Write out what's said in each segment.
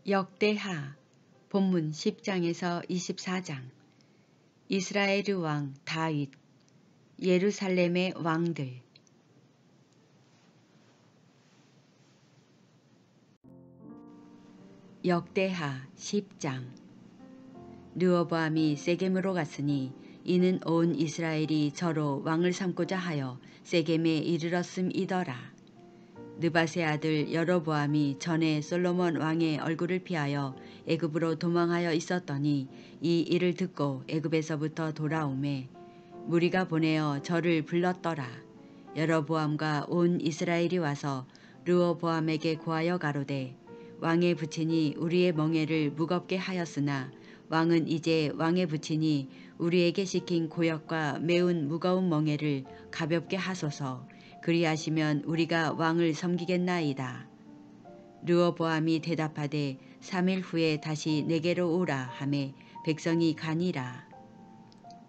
역대하 본문 10장에서 24장. 이스라엘의 왕 다윗, 예루살렘의 왕들. 역대하 10장. 르호보암이 세겜으로 갔으니 이는 온 이스라엘이 저로 왕을 삼고자 하여 세겜에 이르렀음이더라. 느밧의 아들 여로보암이 전에 솔로몬 왕의 얼굴을 피하여 애굽으로 도망하여 있었더니 이 일을 듣고 애굽에서부터 돌아오매 무리가 보내어 저를 불렀더라. 여로보암과 온 이스라엘이 와서 르호보암에게 고하여 가로되 왕의 부친이 우리의 멍에를 무겁게 하였으나 왕은 이제 왕의 부친이 우리에게 시킨 고역과 매운 무거운 멍에를 가볍게 하소서. 그리하시면 우리가 왕을 섬기겠나이다. 르호보암이 대답하되 3일 후에 다시 내게로 오라 하매 백성이 가니라.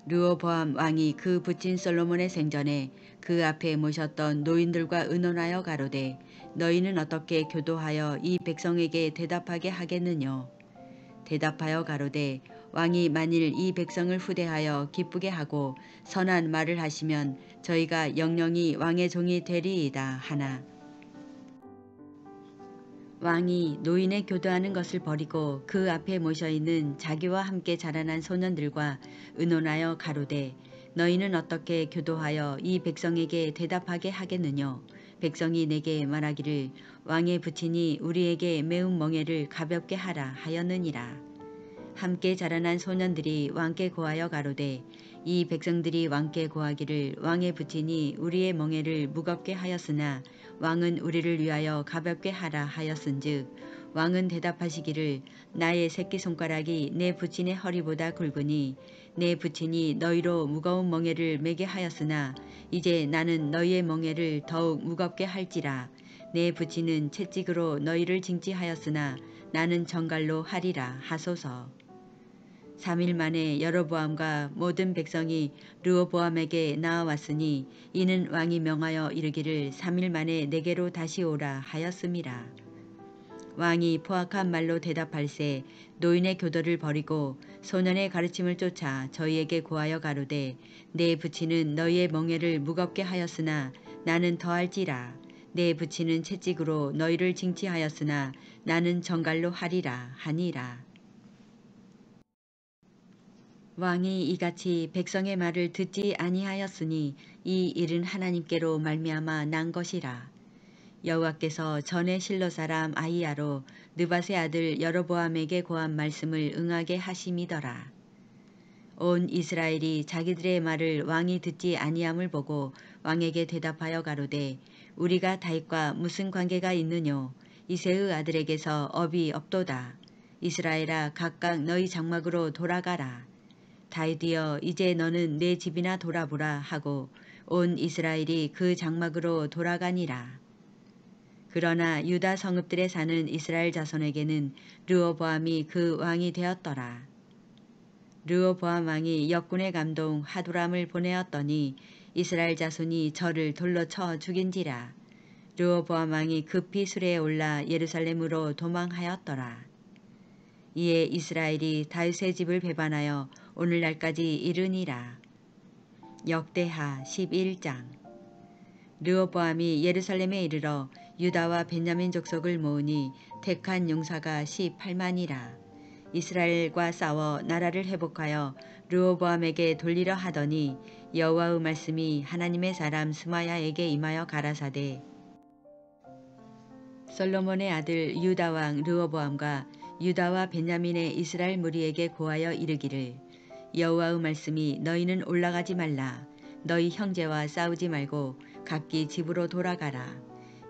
르호보암 왕이 그 부친 솔로몬의 생전에 그 앞에 모셨던 노인들과 의논하여 가로되 너희는 어떻게 교도하여 이 백성에게 대답하게 하겠느뇨. 대답하여 가로되 왕이 만일 이 백성을 후대하여 기쁘게 하고 선한 말을 하시면 저희가 영영이 왕의 종이 되리이다 하나. 왕이 노인의 교도하는 것을 버리고 그 앞에 모셔있는 자기와 함께 자라난 소년들과 의논하여 가로되 너희는 어떻게 교도하여 이 백성에게 대답하게 하겠느뇨. 백성이 내게 말하기를 왕의 부친이 우리에게 매운 멍에를 가볍게 하라 하였느니라. 함께 자라난 소년들이 왕께 고하여 가로되 이 백성들이 왕께 고하기를 왕의 부친이 우리의 멍에를 무겁게 하였으나 왕은 우리를 위하여 가볍게 하라 하였은즉 왕은 대답하시기를 나의 새끼손가락이 내 부친의 허리보다 굵으니 내 부친이 너희로 무거운 멍에를 매게 하였으나 이제 나는 너희의 멍에를 더욱 무겁게 할지라. 내 부친은 채찍으로 너희를 징치하였으나 나는 정갈로 하리라 하소서. 3일 만에 여로보암과 모든 백성이 르호보암에게 나아왔으니 이는 왕이 명하여 이르기를 3일 만에 내게로 다시 오라 하였음이라. 왕이 포악한 말로 대답할세 노인의 교도를 버리고 소년의 가르침을 쫓아 저희에게 고하여 가로되 내 부친은 너희의 멍에를 무겁게 하였으나 나는 더할지라. 내 부친은 채찍으로 너희를 징치하였으나 나는 정갈로 하리라 하니라. 왕이 이같이 백성의 말을 듣지 아니하였으니 이 일은 하나님께로 말미암아 난 것이라. 여호와께서 전에 실로 사람 아히야로 느밧의 아들 여로보암에게 고한 말씀을 응하게 하심이더라. 온 이스라엘이 자기들의 말을 왕이 듣지 아니함을 보고 왕에게 대답하여 가로되 우리가 다윗과 무슨 관계가 있느뇨. 이새의 아들에게서 업이 없도다. 이스라엘아 각각 너희 장막으로 돌아가라. 다윗이여 이제 너는 내 집이나 돌아보라 하고 온 이스라엘이 그 장막으로 돌아가니라. 그러나 유다 성읍들에 사는 이스라엘 자손에게는 르호보암이 그 왕이 되었더라. 르호보암 왕이 역군의 감동 하두람을 보내었더니 이스라엘 자손이 저를 돌로 쳐 죽인지라. 르호보암 왕이 급히 수레에 올라 예루살렘으로 도망하였더라. 이에 이스라엘이 다윗의 집을 배반하여 오늘날까지 이르니라. 역대하 11장. 르호보암이 예루살렘에 이르러 유다와 베냐민 족속을 모으니 택한 용사가 18만이라. 이스라엘과 싸워 나라를 회복하여 르호보암에게 돌리려 하더니 여호와의 말씀이 하나님의 사람 스마야에게 임하여 가라사대 솔로몬의 아들 유다 왕 르호보암과 유다와 베냐민의 이스라엘 무리에게 고하여 이르기를 여호와의 말씀이 너희는 올라가지 말라. 너희 형제와 싸우지 말고 각기 집으로 돌아가라.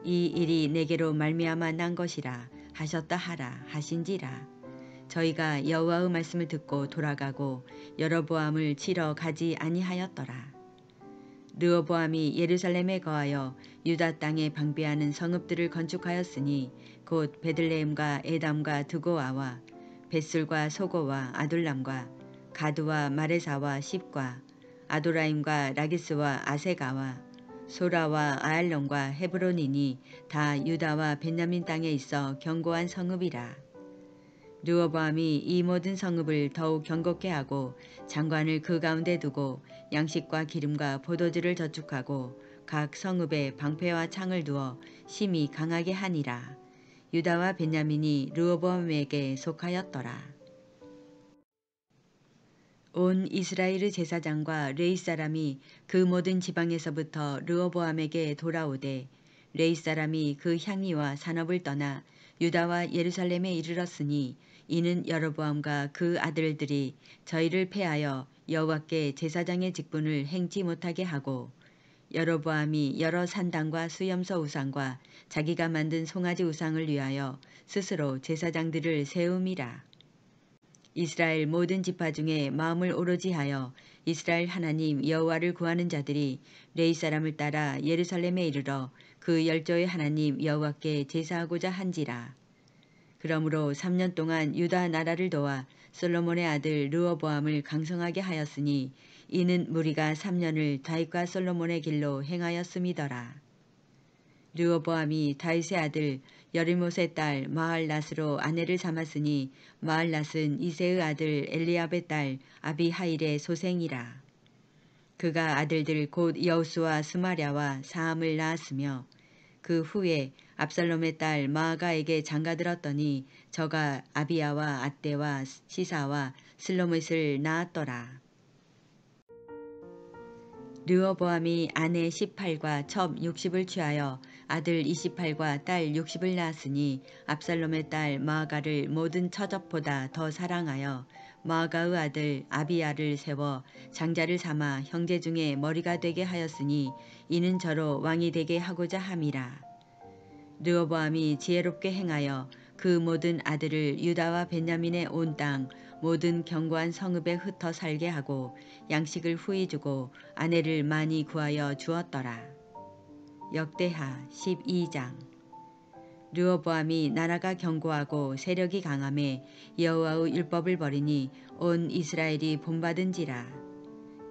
이 일이 내게로 말미암아 난 것이라 하셨다 하라 하신지라. 저희가 여호와의 말씀을 듣고 돌아가고 여로보암을 치러 가지 아니하였더라. 르호보암이 예루살렘에 거하여 유다 땅에 방비하는 성읍들을 건축하였으니 곧 베들레헴과 에담과 드고아와 벳술과 소고와 아둘람과 가드와 마레사와 십과 아도라임과 라기스와 아세가와 소라와 아알론과 헤브론이니 다 유다와 벤야민 땅에 있어 견고한 성읍이라. 르호보암이 이 모든 성읍을 더욱 견고케 하고 장관을 그 가운데 두고 양식과 기름과 포도주를 저축하고 각 성읍에 방패와 창을 두어 심히 강하게 하니라. 유다와 베냐민이 르호보암에게 속하였더라. 온 이스라엘의 제사장과 레위 사람이 그 모든 지방에서부터 르호보암에게 돌아오되 레위 사람이 그 향리와 산업을 떠나 유다와 예루살렘에 이르렀으니 이는 여로보암과 그 아들들이 저희를 패하여 여호와께 제사장의 직분을 행치 못하게 하고 여로보암이 여러 산당과 수염소 우상과 자기가 만든 송아지 우상을 위하여 스스로 제사장들을 세움이라. 이스라엘 모든 지파 중에 마음을 오로지 하여 이스라엘 하나님 여호와를 구하는 자들이 레위 사람을 따라 예루살렘에 이르러 그 열조의 하나님 여호와께 제사하고자 한지라. 그러므로 3년 동안 유다 나라를 도와 솔로몬의 아들 르호보암을 강성하게 하였으니 이는 무리가 3년을 다윗과 솔로몬의 길로 행하였음이더라. 르호보암이 다윗의 아들 여리못의 딸 마할랏으로 아내를 삼았으니 마할랏은 이새의 아들 엘리압의 딸 아비하일의 소생이라. 그가 아들들 곧 여우수와 스마랴와 사함을 낳았으며 그 후에 압살롬의 딸 마아가에게 장가들었더니 저가 아비야와 앗대와 시사와 슬로밋을 낳았더라. 르호보암이 아내 18과 첩 60을 취하여 아들 28과 딸 60을 낳았으니 압살롬의 딸 마아가를 모든 처접보다 더 사랑하여 마아가의 아들 아비야를 세워 장자를 삼아 형제 중에 머리가 되게 하였으니 이는 저로 왕이 되게 하고자 함이라. 르호보암이 지혜롭게 행하여 그 모든 아들을 유다와 베냐민의 온 땅 모든 견고한 성읍에 흩어 살게 하고 양식을 후히 주고 아내를 많이 구하여 주었더라. 역대하 12장. 르호보암이 나라가 견고하고 세력이 강함에 여호와의 율법을 버리니 온 이스라엘이 본받은지라.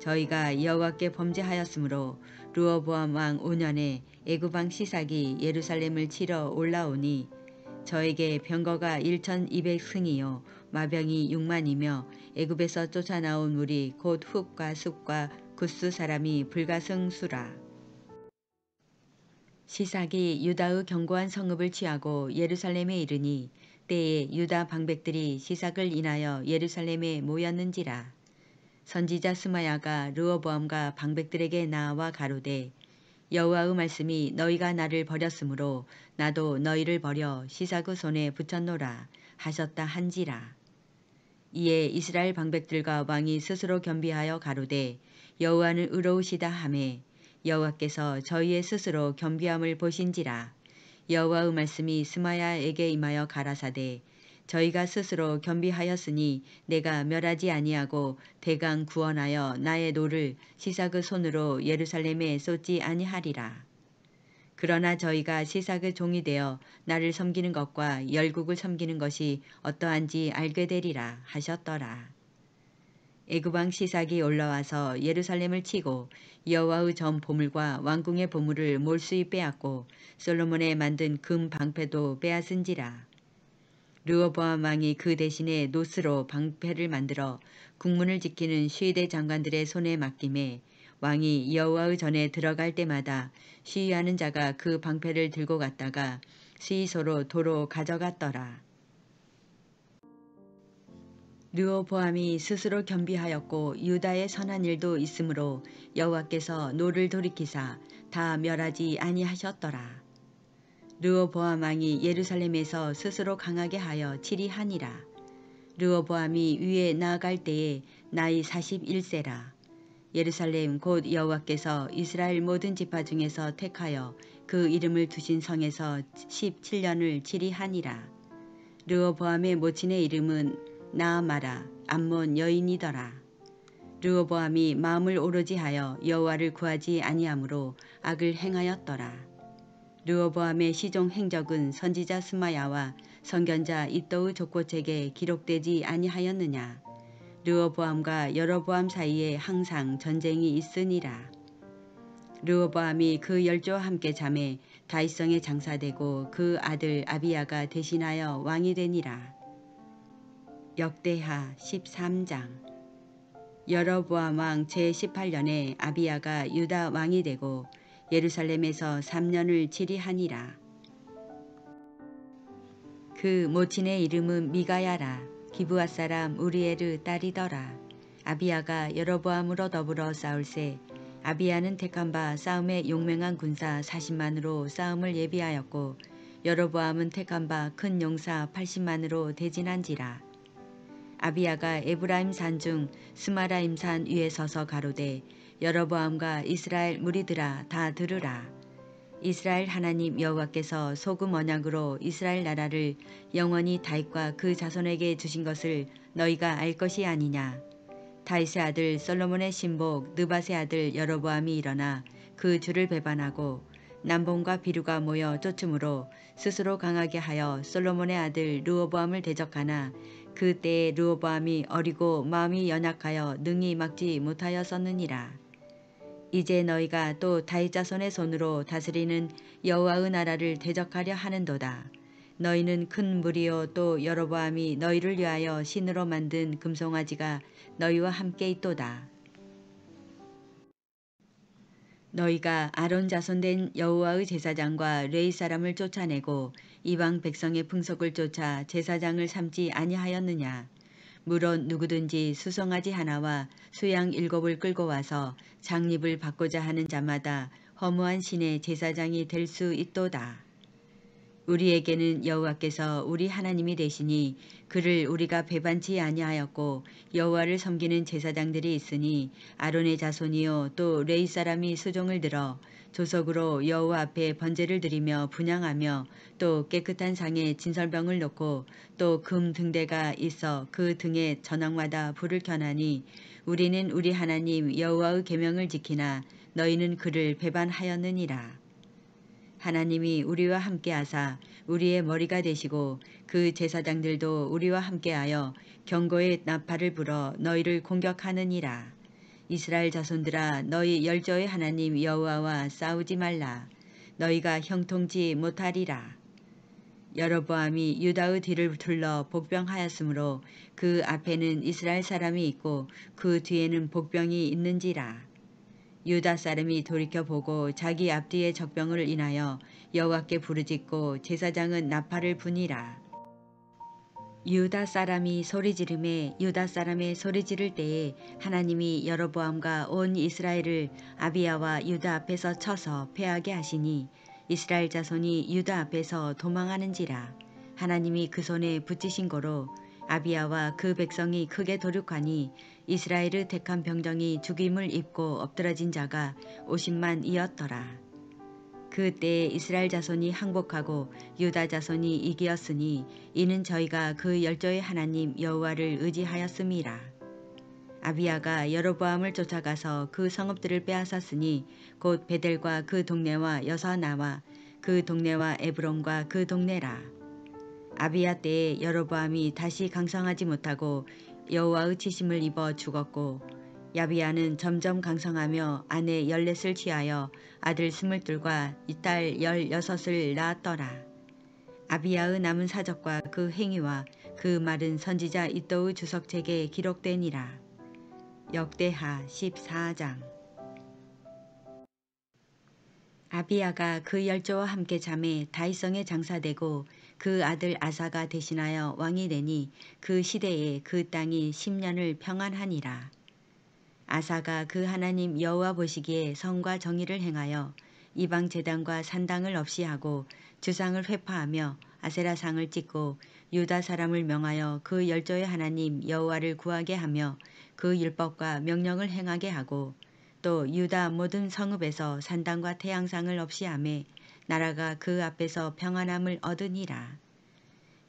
저희가 여호와께 범죄하였으므로 르호보암 왕 5년에 애굽 왕 시삭이 예루살렘을 치러 올라오니 저에게 병거가 1200승이요 마병이 6만이며 애굽에서 쫓아나온 무리 곧 훅과 숲과 굿수 사람이 불가승수라. 시삭이 유다의 견고한 성읍을 취하고 예루살렘에 이르니 때에 유다 방백들이 시삭을 인하여 예루살렘에 모였는지라. 선지자 스마야가 르호보암과 방백들에게 나와 가로되 여호와의 말씀이 너희가 나를 버렸으므로 나도 너희를 버려 시삭의 손에 붙였노라 하셨다 한지라. 이에 이스라엘 방백들과 왕이 스스로 겸비하여 가로되 여호와는 의로우시다 하매 여호와께서 저희의 스스로 겸비함을 보신지라. 여호와의 말씀이 스마야에게 임하여 가라사대 저희가 스스로 겸비하였으니 내가 멸하지 아니하고 대강 구원하여 나의 노를 시삭의 손으로 예루살렘에 쏟지 아니하리라. 그러나 저희가 시삭의 종이 되어 나를 섬기는 것과 열국을 섬기는 것이 어떠한지 알게 되리라 하셨더라. 애굽 왕 시삭이 올라와서 예루살렘을 치고 여호와의 전 보물과 왕궁의 보물을 몰수히 빼앗고 솔로몬의 만든 금 방패도 빼앗은지라. 르호보암 왕이 그 대신에 노스로 방패를 만들어 국문을 지키는 시위대 장관들의 손에 맡김에 왕이 여호와의 전에 들어갈 때마다 시위하는 자가 그 방패를 들고 갔다가 시위소로 도로 가져갔더라. 르호보암이 스스로 겸비하였고 유다의 선한 일도 있으므로 여호와께서 노를 돌이키사 다 멸하지 아니하셨더라. 르호보암 왕이 예루살렘에서 스스로 강하게 하여 치리하니라. 르호보암이 위에 나아갈 때에 나이 41세라. 예루살렘 곧 여호와께서 이스라엘 모든 지파 중에서 택하여 그 이름을 두신 성에서 17년을 치리하니라. 르호보암의 모친의 이름은 나아마라 암몬 여인이더라. 르호보암이 마음을 오로지 하여 여호와를 구하지 아니하므로 악을 행하였더라. 르호보암의 시종 행적은 선지자 스마야와 선견자 이도의 족보책에 기록되지 아니하였느냐. 르호보암과 여로보암 사이에 항상 전쟁이 있으니라. 르호보암이 그 열조와 함께 잠에 다윗성에 장사되고 그 아들 아비야가 대신하여 왕이 되니라. 역대하 13장. 여로보암 왕 제18년에 아비야가 유다 왕이 되고 예루살렘에서 3년을 치리하니라. 그 모친의 이름은 미가야라. 기브앗 사람 우리엘의 딸이더라. 아비야가 여로보암으로 더불어 싸울새 아비야는 택한 바 싸움에 용맹한 군사 40만으로 싸움을 예비하였고 여로보암은 택한 바 큰 용사 80만으로 대진한지라. 아비야가 에브라임 산중 스마라임 산 위에 서서 가로되 여로보암과 이스라엘 무리들아 다 들으라. 이스라엘 하나님 여호와께서 소금 언약으로 이스라엘 나라를 영원히 다윗과 그 자손에게 주신 것을 너희가 알 것이 아니냐. 다윗의 아들 솔로몬의 신복 느밧의 아들 여로보암이 일어나 그 주를 배반하고 남봉과 비류가 모여 쫓음으로 스스로 강하게 하여 솔로몬의 아들 르호보암을 대적하나 그 때에 르호보암이 어리고 마음이 연약하여 능히 막지 못하였었느니라. 이제 너희가 또 다윗 자손의 손으로 다스리는 여호와의 나라를 대적하려 하는도다. 너희는 큰 무리요 또 여로보암이 너희를 위하여 신으로 만든 금송아지가 너희와 함께 있도다. 너희가 아론 자손 된 여호와의 제사장과 레위 사람을 쫓아내고 이방 백성의 풍속을 쫓아 제사장을 삼지 아니하였느냐. 물론 누구든지 수송아지 하나와 수양 7을 끌고 와서 장립을 받고자 하는 자마다 허무한 신의 제사장이 될 수 있도다. 우리에게는 여호와께서 우리 하나님이 되시니 그를 우리가 배반치 아니하였고 여호와를 섬기는 제사장들이 있으니 아론의 자손이요 또 레위 사람이 수종을 들어 조석으로 여호와 앞에 번제를 드리며 분향하며 또 깨끗한 상에 진설병을 놓고 또 금 등대가 있어 그 등에 저녁마다 불을 켜나니 우리는 우리 하나님 여호와의 계명을 지키나 너희는 그를 배반하였느니라. 하나님이 우리와 함께하사 우리의 머리가 되시고 그 제사장들도 우리와 함께하여 경고의 나팔을 불어 너희를 공격하느니라. 이스라엘 자손들아 너희 열조의 하나님 여호와와 싸우지 말라. 너희가 형통지 못하리라. 여로보암이 유다의 뒤를 둘러 복병하였으므로 그 앞에는 이스라엘 사람이 있고 그 뒤에는 복병이 있는지라. 유다 사람이 돌이켜보고 자기 앞뒤의 적병을 인하여 여호와께 부르짖고 제사장은 나팔을 부니라. 유다 사람이 소리지르매 유다 사람의 소리지를 때에 하나님이 여로보암과 온 이스라엘을 아비야와 유다 앞에서 쳐서 패하게 하시니 이스라엘 자손이 유다 앞에서 도망하는지라. 하나님이 그 손에 붙이신 거로 아비야와 그 백성이 크게 도륙하니 이스라엘의 택한 병정이 죽임을 입고 엎드러진 자가 50만이었더라. 그때에 이스라엘 자손이 항복하고 유다 자손이 이기었으니 이는 저희가 그 열조의 하나님 여호와를 의지하였음이라. 아비야가 여로보암을 쫓아가서 그 성읍들을 빼앗았으니 곧 베델과 그 동네와 여사나와 그 동네와 에브론과 그 동네라. 아비야 때에 여로보암이 다시 강성하지 못하고 여호와의 치심을 입어 죽었고 야비야는 점점 강성하며 아내 14을 취하여 아들 22과 딸 16을 낳았더라. 아비야의 남은 사적과 그 행위와 그 말은 선지자 이도의 주석책에 기록되니라. 역대하 14장. 아비야가 그 열조와 함께 잠에 다윗성에 장사되고 그 아들 아사가 대신하여 왕이 되니 그 시대에 그 땅이 10년을 평안하니라. 아사가 그 하나님 여호와 보시기에 성과 정의를 행하여 이방 제단과 산당을 없이 하고 주상을 회파하며 아세라상을 찍고 유다 사람을 명하여 그 열조의 하나님 여호와를 구하게 하며 그 율법과 명령을 행하게 하고 또 유다 모든 성읍에서 산당과 태양상을 없이 하매 나라가 그 앞에서 평안함을 얻으니라.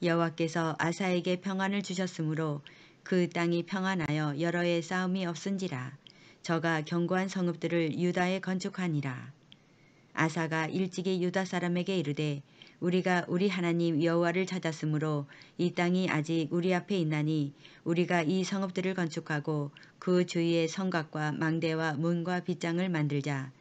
여호와께서 아사에게 평안을 주셨으므로 그 땅이 평안하여 여러 해 싸움이 없은지라. 저가 견고한 성읍들을 유다에 건축하니라. 아사가 일찍이 유다 사람에게 이르되 우리가 우리 하나님 여호와를 찾았으므로 이 땅이 아직 우리 앞에 있나니 우리가 이 성읍들을 건축하고 그 주위에 성곽과 망대와 문과 빗장을 만들자.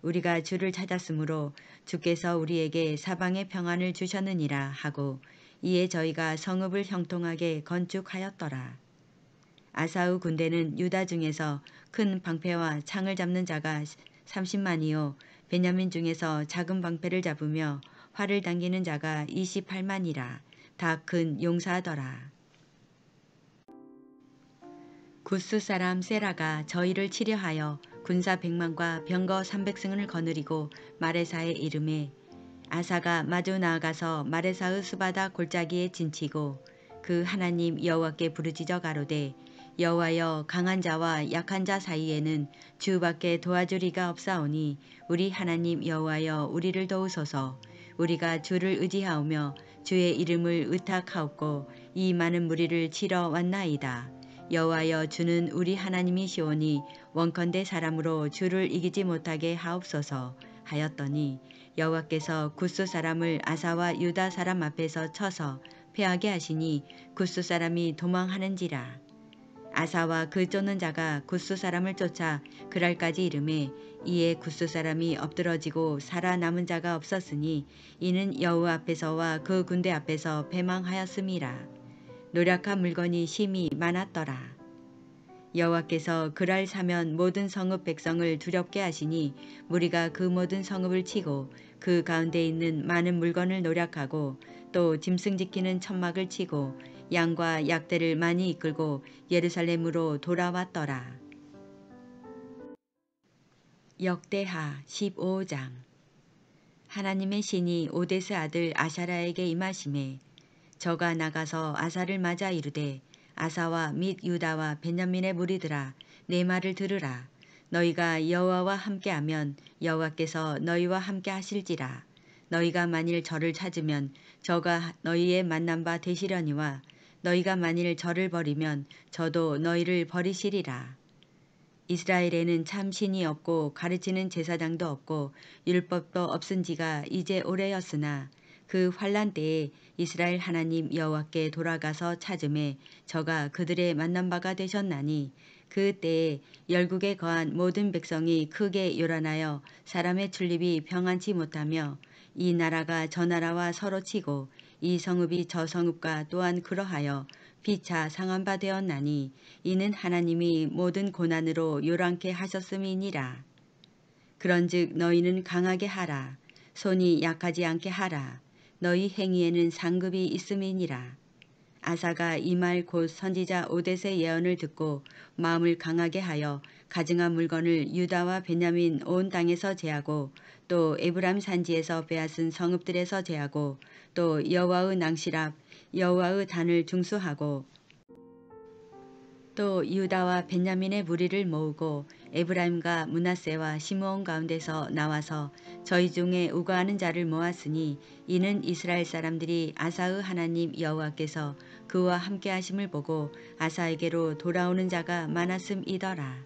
우리가 주를 찾았으므로 주께서 우리에게 사방의 평안을 주셨느니라 하고 이에 저희가 성읍을 형통하게 건축하였더라. 아사의 군대는 유다 중에서 큰 방패와 창을 잡는 자가 30만이요 베냐민 중에서 작은 방패를 잡으며 활을 당기는 자가 28만이라 다 큰 용사더라. 굿스 사람 세라가 저희를 치려하여 군사 100만과 병거 300승을 거느리고 마레사에 이르매 아사가 마주 나아가서 마레사의 수바다 골짜기에 진치고 그 하나님 여호와께 부르짖어 가로되 여호와여 강한 자와 약한 자 사이에는 주밖에 도와줄 이가 없사오니 우리 하나님 여호와여 우리를 도우소서. 우리가 주를 의지하오며 주의 이름을 의탁하옵고 이 많은 무리를 치러 왔나이다. 여호와여 주는 우리 하나님이시오니 원컨대 사람으로 주를 이기지 못하게 하옵소서 하였더니 여호와께서 굿스 사람을 아사와 유다 사람 앞에서 쳐서 패하게 하시니 굿스 사람이 도망하는지라. 아사와 그 쫓는 자가 굿스 사람을 쫓아 그랄까지 이르매 이에 굿스 사람이 엎드러지고 살아남은 자가 없었으니 이는 여호와 앞에서와 그 군대 앞에서 패망하였음이라. 노력한 물건이 심히 많았더라. 여호와께서 그랄 사면 모든 성읍 백성을 두렵게 하시니 무리가 그 모든 성읍을 치고 그 가운데 있는 많은 물건을 노력하고 또 짐승 지키는 천막을 치고 양과 약대를 많이 이끌고 예루살렘으로 돌아왔더라. 역대하 15장. 하나님의 신이 오데스 아들 아샤라에게 임하시매 저가 나가서 아사를 맞아 이르되 아사와 및 유다와 베냐민의 무리들아 내 말을 들으라. 너희가 여호와와 함께하면 여호와께서 너희와 함께 하실지라. 너희가 만일 저를 찾으면 저가 너희의 만난 바 되시려니와 너희가 만일 저를 버리면 저도 너희를 버리시리라. 이스라엘에는 참 신이 없고 가르치는 제사장도 없고 율법도 없은 지가 이제 오래였으나 그 환란 때에 이스라엘 하나님 여호와께 돌아가서 찾음에 저가 그들의 만난 바가 되셨나니 그 때에 열국에 거한 모든 백성이 크게 요란하여 사람의 출입이 평안치 못하며 이 나라가 저 나라와 서로 치고 이 성읍이 저 성읍과 또한 그러하여 피차 상한 바 되었나니 이는 하나님이 모든 고난으로 요란케 하셨음이니라. 그런즉 너희는 강하게 하라. 손이 약하지 않게 하라. 너희 행위에는 상급이 있음이니라. 아사가 이 말 곧 선지자 오뎃의 예언을 듣고 마음을 강하게 하여 가증한 물건을 유다와 베냐민 온 땅에서 제하고 또 에브람 산지에서 빼앗은 성읍들에서 제하고 또 여호와의 낭실 앞 여호와의 단을 중수하고 또 유다와 베냐민의 무리를 모으고 에브라임과 므낫세와 시므온 가운데서 나와서 저희 중에 우거하는 자를 모았으니 이는 이스라엘 사람들이 아사의 하나님 여호와께서 그와 함께 하심을 보고 아사에게로 돌아오는 자가 많았음이더라.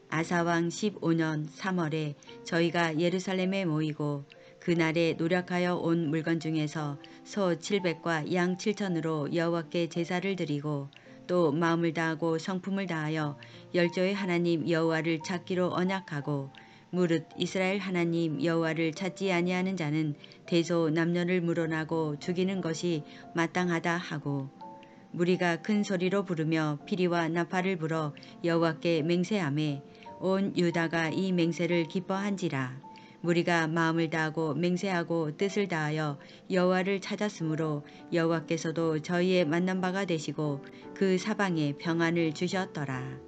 아사왕 15년 3월에 저희가 예루살렘에 모이고 그날에 노력하여 온 물건 중에서 소 700과 양 7천으로 여호와께 제사를 드리고 또 마음을 다하고 성품을 다하여 열조의 하나님 여호와를 찾기로 언약하고 무릇 이스라엘 하나님 여호와를 찾지 아니하는 자는 대소 남녀를 물어나고 죽이는 것이 마땅하다 하고 무리가 큰 소리로 부르며 피리와 나팔을 불어 여호와께 맹세하매 온 유다가 이 맹세를 기뻐한지라. 무리가 마음을 다하고 맹세하고 뜻을 다하여 여호와를 찾았으므로 여호와께서도 저희의 만난 바가 되시고 그 사방에 평안을 주셨더라.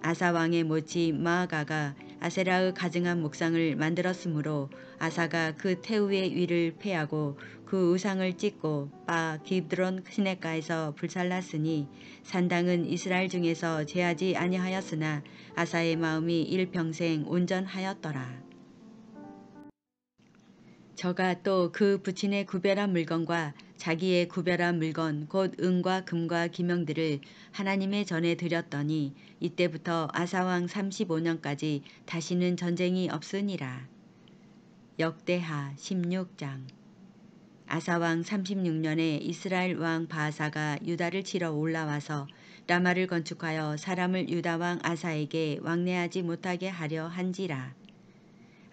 아사 왕의 모치 마아가가 아세라의 가증한 목상을 만들었으므로 아사가 그 태우의 위를 패하고 그 우상을 찢고 바 기드론 시냇가에서 불살랐으니 산당은 이스라엘 중에서 제하지 아니하였으나 아사의 마음이 일평생 온전하였더라. 저가 또 그 부친의 구별한 물건과 자기의 구별한 물건 곧 은과 금과 기명들을 하나님의 전에 드렸더니 이때부터 아사왕 35년까지 다시는 전쟁이 없으니라. 역대하 16장. 아사왕 36년에 이스라엘 왕 바아사가 유다를 치러 올라와서 라마를 건축하여 사람을 유다왕 아사에게 왕래하지 못하게 하려 한지라.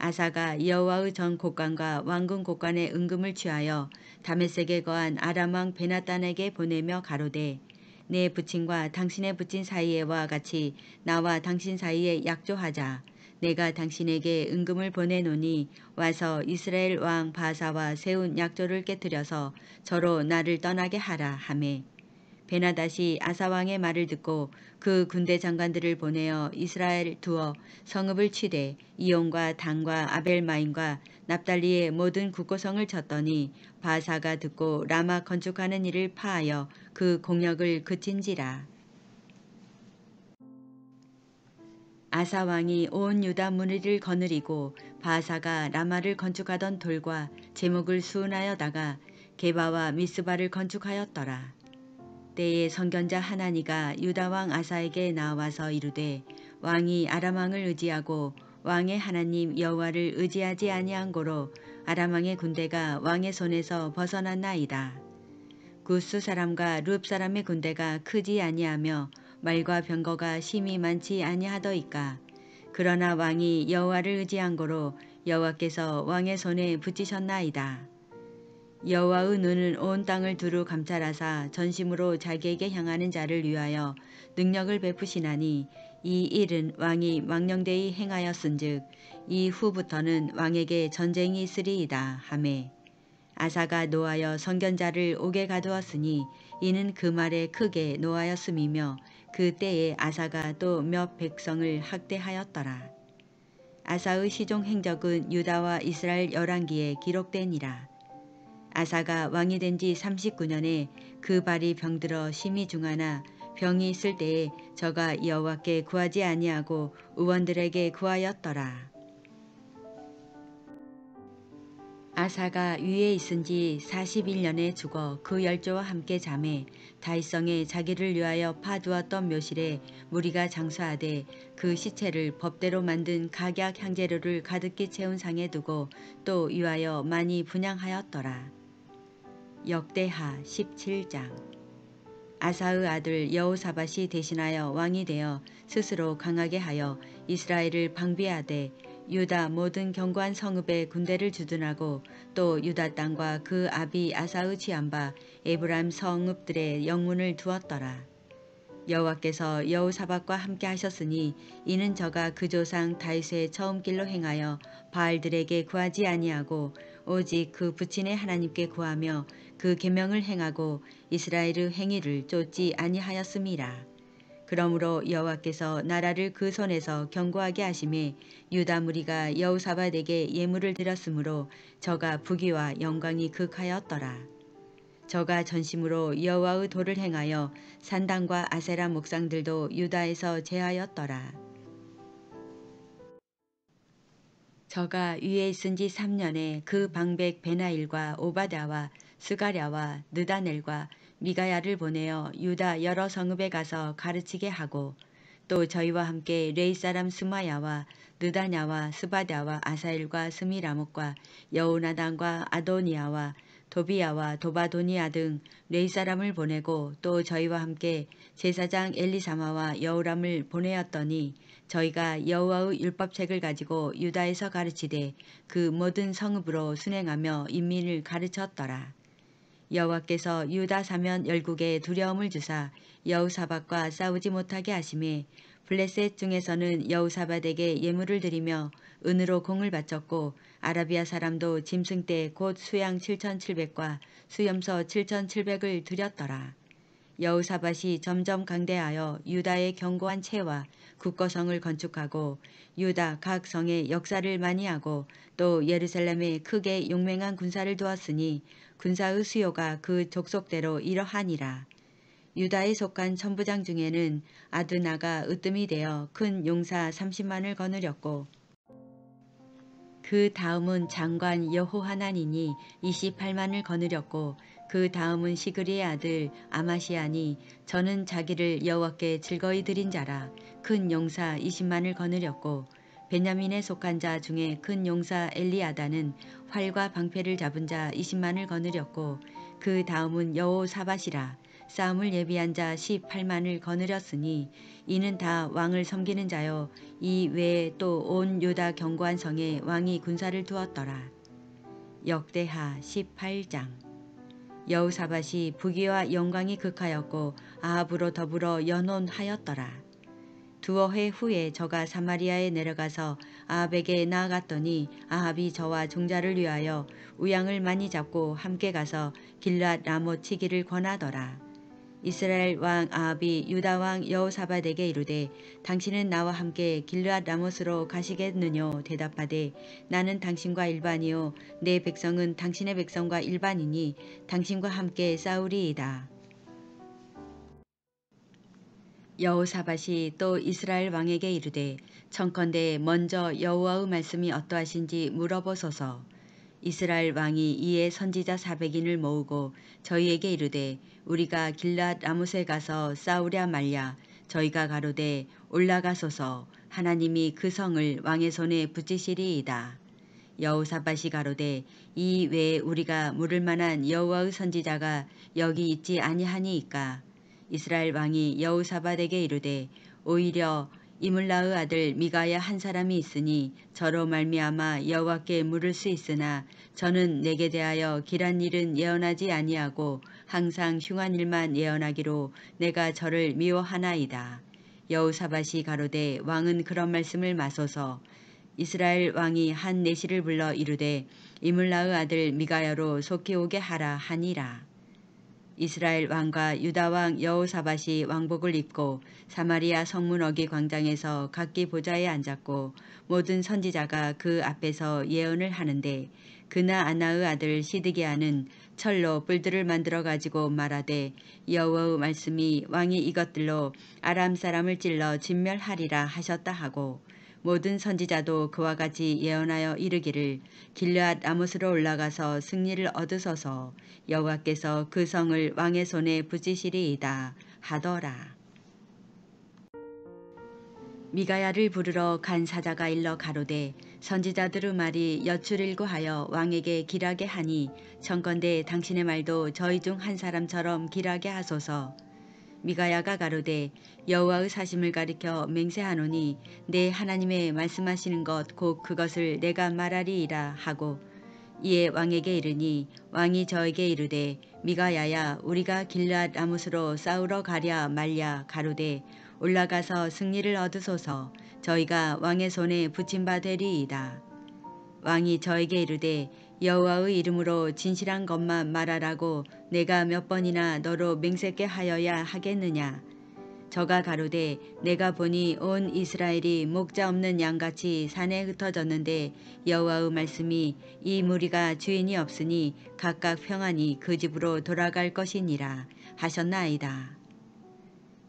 아사가 여호와의 전 곡관과 왕궁 곡관의 은금을 취하여 다메섹에 거한 아람 왕 베나단에게 보내며 가로되 내 부친과 당신의 부친 사이에와 같이 나와 당신 사이에 약조하자. 내가 당신에게 은금을 보내노니 와서 이스라엘 왕 바사와 세운 약조를 깨뜨려서 저로 나를 떠나게 하라 하매 베나닷이 아사왕의 말을 듣고 그 군대 장관들을 보내어 이스라엘 두어 성읍을 치되 이온과 단과 아벨마임과 납달리의 모든 국고성을 쳤더니 바사가 듣고 라마 건축하는 일을 파하여 그 공역을 그친지라. 아사왕이 온 유다 무리를 거느리고 바사가 라마를 건축하던 돌과 제목을 수은하여다가 게바와 미스바를 건축하였더라. 때에 선견자 하나니가 유다왕 아사에게 나와서 이르되 왕이 아람왕을 의지하고 왕의 하나님 여호와를 의지하지 아니한 고로 아람왕의 군대가 왕의 손에서 벗어났나이다. 구스 사람과 룹 사람의 군대가 크지 아니하며 말과 병거가 심히 많지 아니하더이까. 그러나 왕이 여호와를 의지한 고로 여호와께서 왕의 손에 붙이셨나이다. 여호와의 눈은 온 땅을 두루 감찰하사 전심으로 자기에게 향하는 자를 위하여 능력을 베푸시나니 이 일은 왕이 망령되이 행하였은즉 이후부터는 왕에게 전쟁이 있으리이다 하매 아사가 노하여 선견자를 옥에 가두었으니 이는 그 말에 크게 노하였음이며 그 때에 아사가 또 몇 백성을 학대하였더라. 아사의 시종 행적은 유다와 이스라엘 열왕기에 기록되니라. 아사가 왕이 된 지 39년에 그 발이 병들어 심히 중하나 병이 있을 때에 저가 여호와께 구하지 아니하고 의원들에게 구하였더라. 아사가 위에 있은 지 41년에 죽어 그 열조와 함께 잠에 다윗성에 자기를 위하여 파두었던 묘실에 무리가 장수하되 그 시체를 법대로 만든 각약 향재료를 가득히 채운 상에 두고 또 위하여 많이 분향하였더라. 역대하 17장. 아사의 아들 여호사밧이 대신하여 왕이 되어 스스로 강하게 하여 이스라엘을 방비하되 유다 모든 견고한 성읍에 군대를 주둔하고 또 유다 땅과 그 아비 아사의 취한 바 에브라임 성읍들의 영문을 두었더라. 여호와께서 여호사밧과 함께 하셨으니 이는 저가 그 조상 다윗의 처음 길로 행하여 바알들에게 구하지 아니하고 오직 그 부친의 하나님께 구하며 그 계명을 행하고 이스라엘의 행위를 쫓지 아니하였음이라. 그러므로 여호와께서 나라를 그 손에서 견고하게 하심에 유다 무리가 여호사밧에게 예물을 드렸으므로 저가 부귀와 영광이 극하였더라. 저가 전심으로 여호와의 도를 행하여 산당과 아세라 목상들도 유다에서 제하였더라. 저가 위에 있은 지 3년에 그 방백 베나일과 오바댜와 스가랴와 느다넬과 미가야를 보내어 유다 여러 성읍에 가서 가르치게 하고 또 저희와 함께 레이 사람 스마야와 느다냐와 스바댜와 아사엘과 스미라목과 여호나단과 아도니아와 도비야와 도바도니아 등 레이 사람을 보내고 또 저희와 함께 제사장 엘리사마와 여호람을 보내었더니 저희가 여호와의 율법책을 가지고 유다에서 가르치되 그 모든 성읍으로 순행하며 인민을 가르쳤더라. 여호와께서 유다 사면 열국에 두려움을 주사 여호사밧과 싸우지 못하게 하심에 블레셋 중에서는 여호사밧에게 예물을 드리며 은으로 공을 바쳤고 아라비아 사람도 짐승떼 곧 수양 7,700과 수염소 7,700을 드렸더라. 여호사밧이 점점 강대하여 유다의 견고한 채와 국거성을 건축하고 유다 각 성에 역사를 많이 하고 또 예루살렘에 크게 용맹한 군사를 두었으니 군사의 수요가 그 족속대로 이러하니라. 유다에 속한 천부장 중에는 아드나가 으뜸이 되어 큰 용사 30만을 거느렸고 그 다음은 장관 여호하나니니 28만을 거느렸고 그 다음은 시그리의 아들 아마시아니 저는 자기를 여호와께 즐거이 드린 자라 큰 용사 20만을 거느렸고 베냐민에 속한 자 중에 큰 용사 엘리아다는 활과 방패를 잡은 자 20만을 거느렸고 그 다음은 여호사밧이라 싸움을 예비한 자 18만을 거느렸으니 이는 다 왕을 섬기는 자요 이 외에 또 온 유다 견고한 성에 왕이 군사를 두었더라. 역대하 18장. 여호사밧이 부귀와 영광이 극하였고 아합으로 더불어 연혼하였더라. 두어 해 후에 저가 사마리아에 내려가서 아합에게 나아갔더니 아합이 저와 종자를 위하여 우양을 많이 잡고 함께 가서 길앗 라못 치기를 권하더라. 이스라엘 왕 아합이 유다 왕 여호사밧에게 이르되 당신은 나와 함께 길앗 라못으로 가시겠느뇨 대답하되 나는 당신과 일반이요 내 백성은 당신의 백성과 일반이니 당신과 함께 싸우리이다. 여호사밧이 또 이스라엘 왕에게 이르되 청컨대 먼저 여호와의 말씀이 어떠하신지 물어보소서. 이스라엘 왕이 이에 선지자 400인을 모으고 저희에게 이르되 우리가 길앗 라못에 가서 싸우랴 말랴. 저희가 가로되 올라가소서. 하나님이 그 성을 왕의 손에 붙이시리이다. 여호사밧이 가로되 이 외에 우리가 물을 만한 여호와의 선지자가 여기 있지 아니하니이까. 이스라엘 왕이 여호사밧에게 이르되 오히려 이물라의 아들 미가야 한 사람이 있으니 저로 말미암아 여호와께 물을 수 있으나 저는 내게 대하여 길한 일은 예언하지 아니하고 항상 흉한 일만 예언하기로 내가 저를 미워하나이다. 여호사밧이 가로되 왕은 그런 말씀을 마소서. 이스라엘 왕이 한 내시를 불러 이르되 이물라의 아들 미가야로 속히 오게 하라 하니라. 이스라엘 왕과 유다 왕 여호사밧이 왕복을 입고 사마리아 성문 어기 광장에서 각기 보좌에 앉았고 모든 선지자가 그 앞에서 예언을 하는데 그나 아나의 아들 시드기야는 철로 뿔들을 만들어 가지고 말하되 여호와의 말씀이 왕이 이것들로 아람 사람을 찔러 진멸하리라 하셨다 하고 모든 선지자도 그와 같이 예언하여 이르기를 길앗 라못으로 올라가서 승리를 얻으소서. 여호와께서 그 성을 왕의 손에 붙이시리이다 하더라. 미가야를 부르러 간 사자가 일러 가로되 선지자들의 말이 여출일고하여 왕에게 길하게 하니 청컨대 당신의 말도 저희 중 한 사람처럼 길하게 하소서. 미가야가 가로되 여호와의 사심을 가리켜 맹세하노니 내 하나님의 말씀하시는 것 곧 그것을 내가 말하리이라 하고 이에 왕에게 이르니 왕이 저에게 이르되 미가야야 우리가 길앗 라못으로 싸우러 가랴 말랴. 가로되 올라가서 승리를 얻으소서. 저희가 왕의 손에 붙임 바 되리이다. 왕이 저에게 이르되 여호와의 이름으로 진실한 것만 말하라고 내가 몇 번이나 너로 맹세케 하여야 하겠느냐. 저가 가로되 내가 보니 온 이스라엘이 목자 없는 양같이 산에 흩어졌는데 여호와의 말씀이 이 무리가 주인이 없으니 각각 평안히 그 집으로 돌아갈 것이니라 하셨나이다.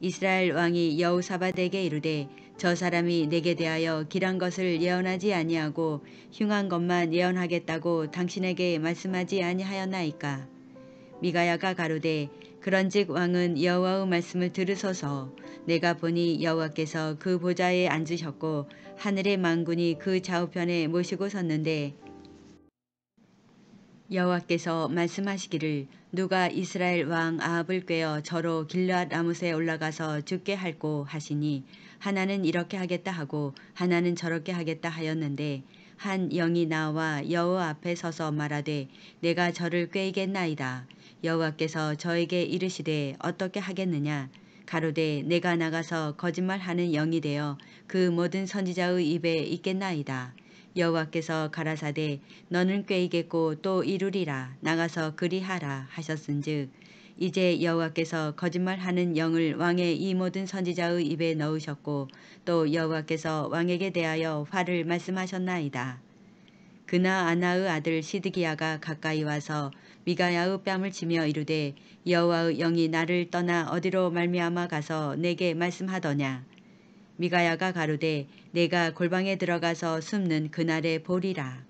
이스라엘 왕이 여호사밧에게 이르되 저 사람이 내게 대하여 길한 것을 예언하지 아니하고 흉한 것만 예언하겠다고 당신에게 말씀하지 아니하였나이까. 미가야가 가로되 그런즉 왕은 여호와의 말씀을 들으소서. 내가 보니 여호와께서 그 보좌에 앉으셨고 하늘의 만군이 그 좌우편에 모시고 섰는데 여호와께서 말씀하시기를 누가 이스라엘 왕 아합을 꾀어 저로 길앗 라못에 올라가서 죽게 할꼬 하시니 하나는 이렇게 하겠다 하고 하나는 저렇게 하겠다 하였는데 한 영이 나와 여호와 앞에 서서 말하되 내가 저를 꾀이겠나이다. 여호와께서 저에게 이르시되 어떻게 하겠느냐. 가로되 내가 나가서 거짓말하는 영이 되어 그 모든 선지자의 입에 있겠나이다. 여호와께서 가라사대 너는 꾀이겠고 또 이루리라. 나가서 그리하라 하셨은즉 이제 여호와께서 거짓말하는 영을 왕의 이 모든 선지자의 입에 넣으셨고 또 여호와께서 왕에게 대하여 화를 말씀하셨나이다. 그나 아나의 아들 시드기야가 가까이 와서 미가야의 뺨을 치며 이르되 여호와의 영이 나를 떠나 어디로 말미암아 가서 내게 말씀하더냐. 미가야가 가로되 내가 골방에 들어가서 숨는 그날에 보리라.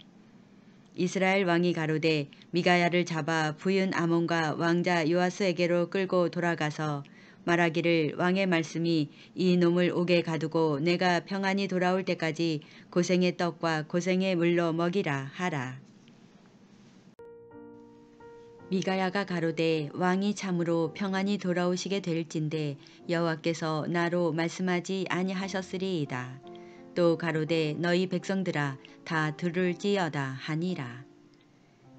이스라엘 왕이 가로되 미가야를 잡아 부윤 아몬과 왕자 요아스에게로 끌고 돌아가서 말하기를 왕의 말씀이 이 놈을 옥에 가두고 내가 평안히 돌아올 때까지 고생의 떡과 고생의 물로 먹이라 하라. 미가야가 가로되 왕이 참으로 평안히 돌아오시게 될진대 여호와께서 나로 말씀하지 아니하셨으리이다. 또 가로되 너희 백성들아 다 들을지어다 하니라.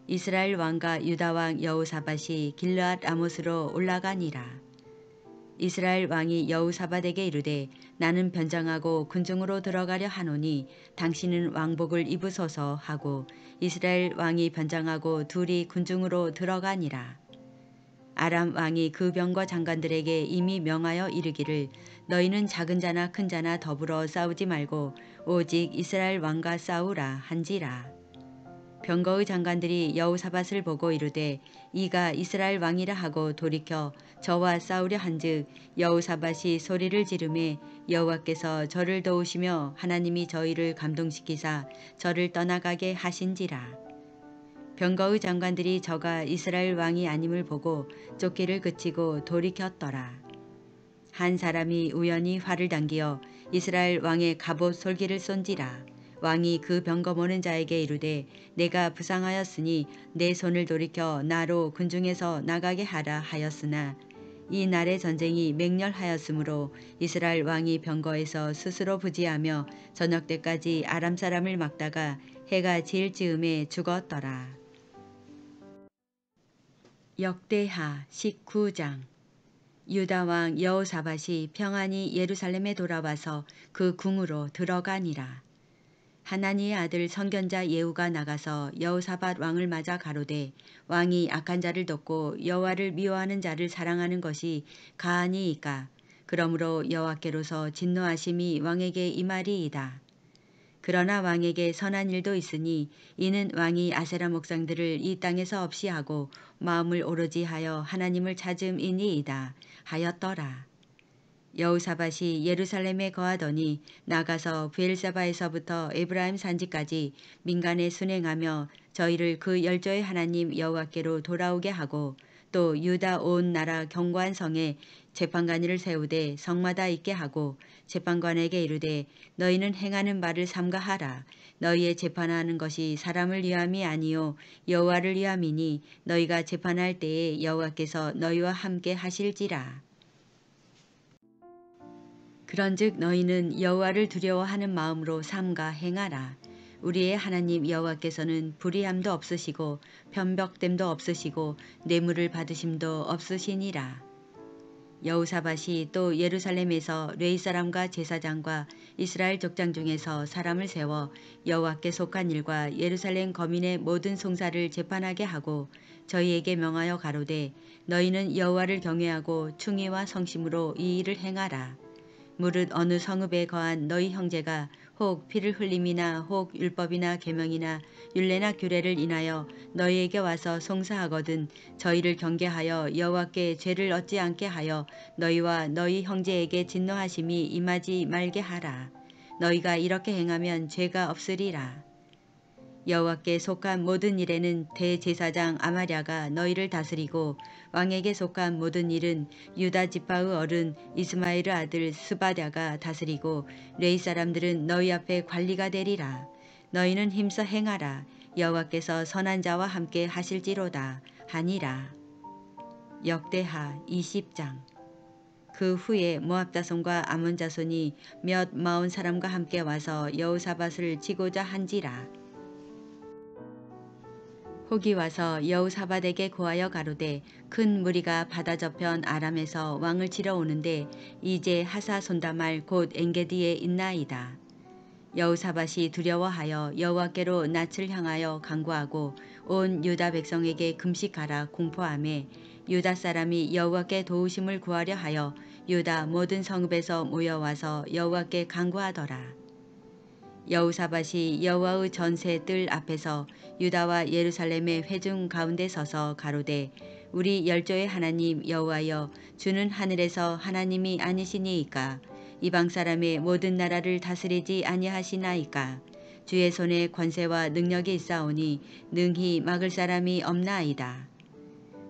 이스라엘 왕과 유다 왕 여호사밧이 길르앗 라못으로 올라가니라. 이스라엘 왕이 여호사밧에게 이르되 나는 변장하고 군중으로 들어가려 하노니 당신은 왕복을 입으소서 하고 이스라엘 왕이 변장하고 둘이 군중으로 들어가니라. 아람 왕이 그 병거 장관들에게 이미 명하여 이르기를 너희는 작은 자나 큰 자나 더불어 싸우지 말고 오직 이스라엘 왕과 싸우라 한지라. 병거의 장관들이 여호사밧을 보고 이르되 이가 이스라엘 왕이라 하고 돌이켜 저와 싸우려 한즉 여호사밧이 소리를 지르매 여호와께서 저를 도우시며 하나님이 저희를 감동시키사 저를 떠나가게 하신지라. 병거의 장관들이 저가 이스라엘 왕이 아님을 보고 쫓기를 그치고 돌이켰더라. 한 사람이 우연히 활을 당기어 이스라엘 왕의 갑옷 솔기를 쏜지라. 왕이 그 병거 모는 자에게 이르되 내가 부상하였으니 내 손을 돌이켜 나로 군중에서 나가게 하라 하였으나 이 날의 전쟁이 맹렬하였으므로 이스라엘 왕이 병거에서 스스로 부지하며 저녁 때까지 아람 사람을 막다가 해가 질 즈음에 죽었더라. 역대하 19장. 유다 왕 여호사밧이 평안히 예루살렘에 돌아와서 그 궁으로 들어가니라. 하나니의 아들 선견자 예후가 나가서 여호사밧 왕을 맞아 가로되 왕이 악한 자를 돕고 여호와를 미워하는 자를 사랑하는 것이 가하니이까. 그러므로 여호와께로서 진노하심이 왕에게 임하리이다. 그러나 왕에게 선한 일도 있으니 이는 왕이 아세라 목상들을 이 땅에서 없이 하고 마음을 오로지 하여 하나님을 찾음이니이다 하였더라. 여호사밧이 예루살렘에 거하더니 나가서 브엘세바에서부터 에브라임 산지까지 민간에 순행하며 저희를 그 열조의 하나님 여호와께로 돌아오게 하고 또 유다 온 나라 견고한 성에 재판관을 세우되 성마다 있게 하고 재판관에게 이르되 너희는 행하는 바를 삼가하라. 너희의 재판하는 것이 사람을 위함이 아니요 여호와를 위함이니 너희가 재판할 때에 여호와께서 너희와 함께 하실지라. 그런즉 너희는 여호와를 두려워하는 마음으로 삼가 행하라. 우리의 하나님 여호와께서는 불의함도 없으시고 편벽됨도 없으시고 뇌물을 받으심도 없으시니라. 여호사밧이 또 예루살렘에서 레위 사람과 제사장과 이스라엘 족장 중에서 사람을 세워 여호와께 속한 일과 예루살렘 거민의 모든 송사를 재판하게 하고 저희에게 명하여 가로되 너희는 여호와를 경외하고 충의와 성심으로 이 일을 행하라. 무릇 어느 성읍에 거한 너희 형제가 혹 피를 흘림이나 혹 율법이나 계명이나 율례나 규례를 인하여 너희에게 와서 송사하거든 저희를 경계하여 여호와께 죄를 얻지 않게 하여 너희와 너희 형제에게 진노하심이 임하지 말게 하라. 너희가 이렇게 행하면 죄가 없으리라. 여호와께 속한 모든 일에는 대제사장 아마랴가 너희를 다스리고 왕에게 속한 모든 일은 유다 지파의 어른 이스마엘의 아들 스바랴가 다스리고 레위 사람들은 너희 앞에 관리가 되리라. 너희는 힘써 행하라. 여호와께서 선한 자와 함께 하실지로다 하니라. 역대하 20장. 그 후에 모압 자손과 아몬 자손이 몇 마흔 사람과 함께 와서 여호사밧을 치고자 한지라. 혹이 와서 여호사밧에게 고하여 가로되 큰 무리가 바다 저편 아람에서 왕을 치러 오는데 이제 하사 손다말 곧 엔게디에 있나이다. 여호사밧이 두려워하여 여호와께로 낯을 향하여 간구하고 온 유다 백성에게 금식하라 공포하매 유다 사람이 여호와께 도우심을 구하려 하여 유다 모든 성읍에서 모여와서 여호와께 간구하더라. 여호사밧이 여호와의 전세 뜰 앞에서 유다와 예루살렘의 회중 가운데 서서 가로되 우리 열조의 하나님 여호와여 주는 하늘에서 하나님이 아니시니이까 이방 사람의 모든 나라를 다스리지 아니하시나이까 주의 손에 권세와 능력이 있사오니 능히 막을 사람이 없나이다.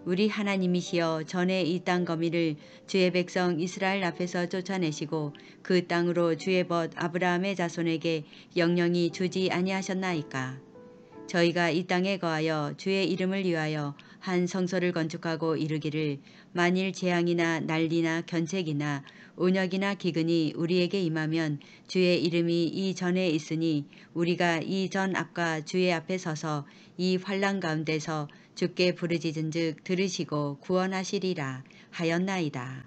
우리 하나님이시여 전에 이 땅 거민을 주의 백성 이스라엘 앞에서 쫓아내시고 그 땅으로 주의 벗 아브라함의 자손에게 영영이 주지 아니하셨나이까. 저희가 이 땅에 거하여 주의 이름을 위하여 한 성소를 건축하고 이르기를 만일 재앙이나 난리나 견책이나 온역이나 기근이 우리에게 임하면 주의 이름이 이 전에 있으니 우리가 이 전 앞과 주의 앞에 서서 이 환난 가운데서 주께 부르짖은즉 들으시고 구원하시리라 하였나이다.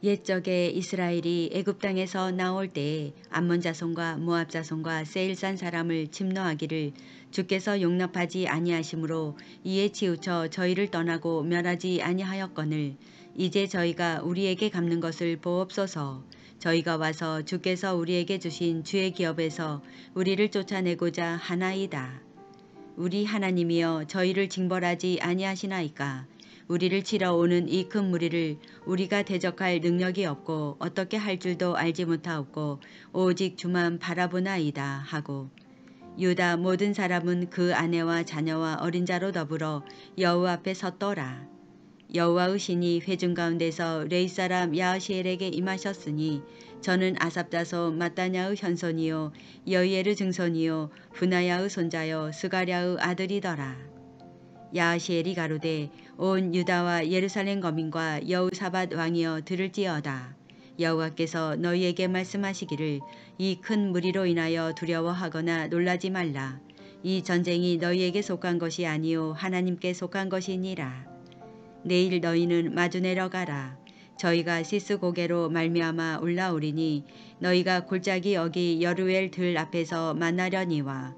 옛적에 이스라엘이 애굽 땅에서 나올 때에 암몬 자손과 모압 자손과 세일산 사람을 침노하기를 주께서 용납하지 아니하심으로 이에 치우쳐 저희를 떠나고 멸하지 아니하였거늘 이제 저희가 우리에게 갚는 것을 보옵소서. 저희가 와서 주께서 우리에게 주신 주의 기업에서 우리를 쫓아내고자 하나이다. 우리 하나님이여 저희를 징벌하지 아니하시나이까. 우리를 치러 오는 이 큰 무리를 우리가 대적할 능력이 없고 어떻게 할 줄도 알지 못하옵고 오직 주만 바라보나이다 하고 유다 모든 사람은 그 아내와 자녀와 어린 자로 더불어 여호와 앞에 섰더라. 여호와의 신이 회중 가운데서 레위 사람 야하시엘에게 임하셨으니 저는 아삽 자손 마따냐의 현손이요 여이엘의 증손이요 분하야의 손자요 스가랴의 아들이더라. 야하시엘이 가로되 온 유다와 예루살렘 거민과 여호사밧 왕이여 들을지어다. 여호와께서 너희에게 말씀하시기를 이 큰 무리로 인하여 두려워하거나 놀라지 말라. 이 전쟁이 너희에게 속한 것이 아니요 하나님께 속한 것이니라. 내일 너희는 마주 내려가라. 저희가 시스 고개로 말미암아 올라오리니 너희가 골짜기 여기 여루엘 들 앞에서 만나려니와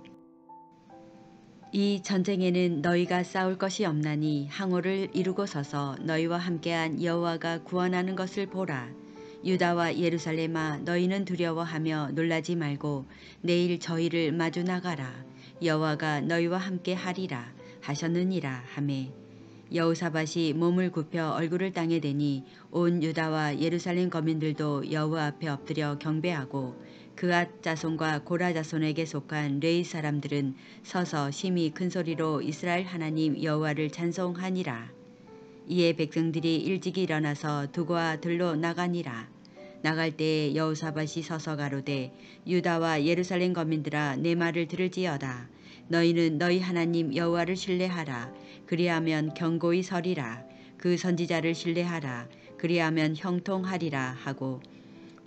이 전쟁에는 너희가 싸울 것이 없나니 항오를 이루고 서서 너희와 함께한 여호와가 구원하는 것을 보라. 유다와 예루살렘아 너희는 두려워하며 놀라지 말고 내일 저희를 마주 나가라. 여호와가 너희와 함께 하리라 하셨느니라 하매 여호사밧이 몸을 굽혀 얼굴을 땅에 대니 온 유다와 예루살렘 거민들도 여호와 앞에 엎드려 경배하고 그앗 자손과 고라 자손에게 속한 레위 사람들은 서서 심히 큰 소리로 이스라엘 하나님 여호와를 찬송하니라. 이에 백성들이 일찍이 일어나서 두고와 들로 나가니라. 나갈 때에 여호사밧이 서서 가로되 유다와 예루살렘 거민들아 내 말을 들을지어다. 너희는 너희 하나님 여호와를 신뢰하라. 그리하면 견고히 서리라. 그 선지자를 신뢰하라. 그리하면 형통하리라 하고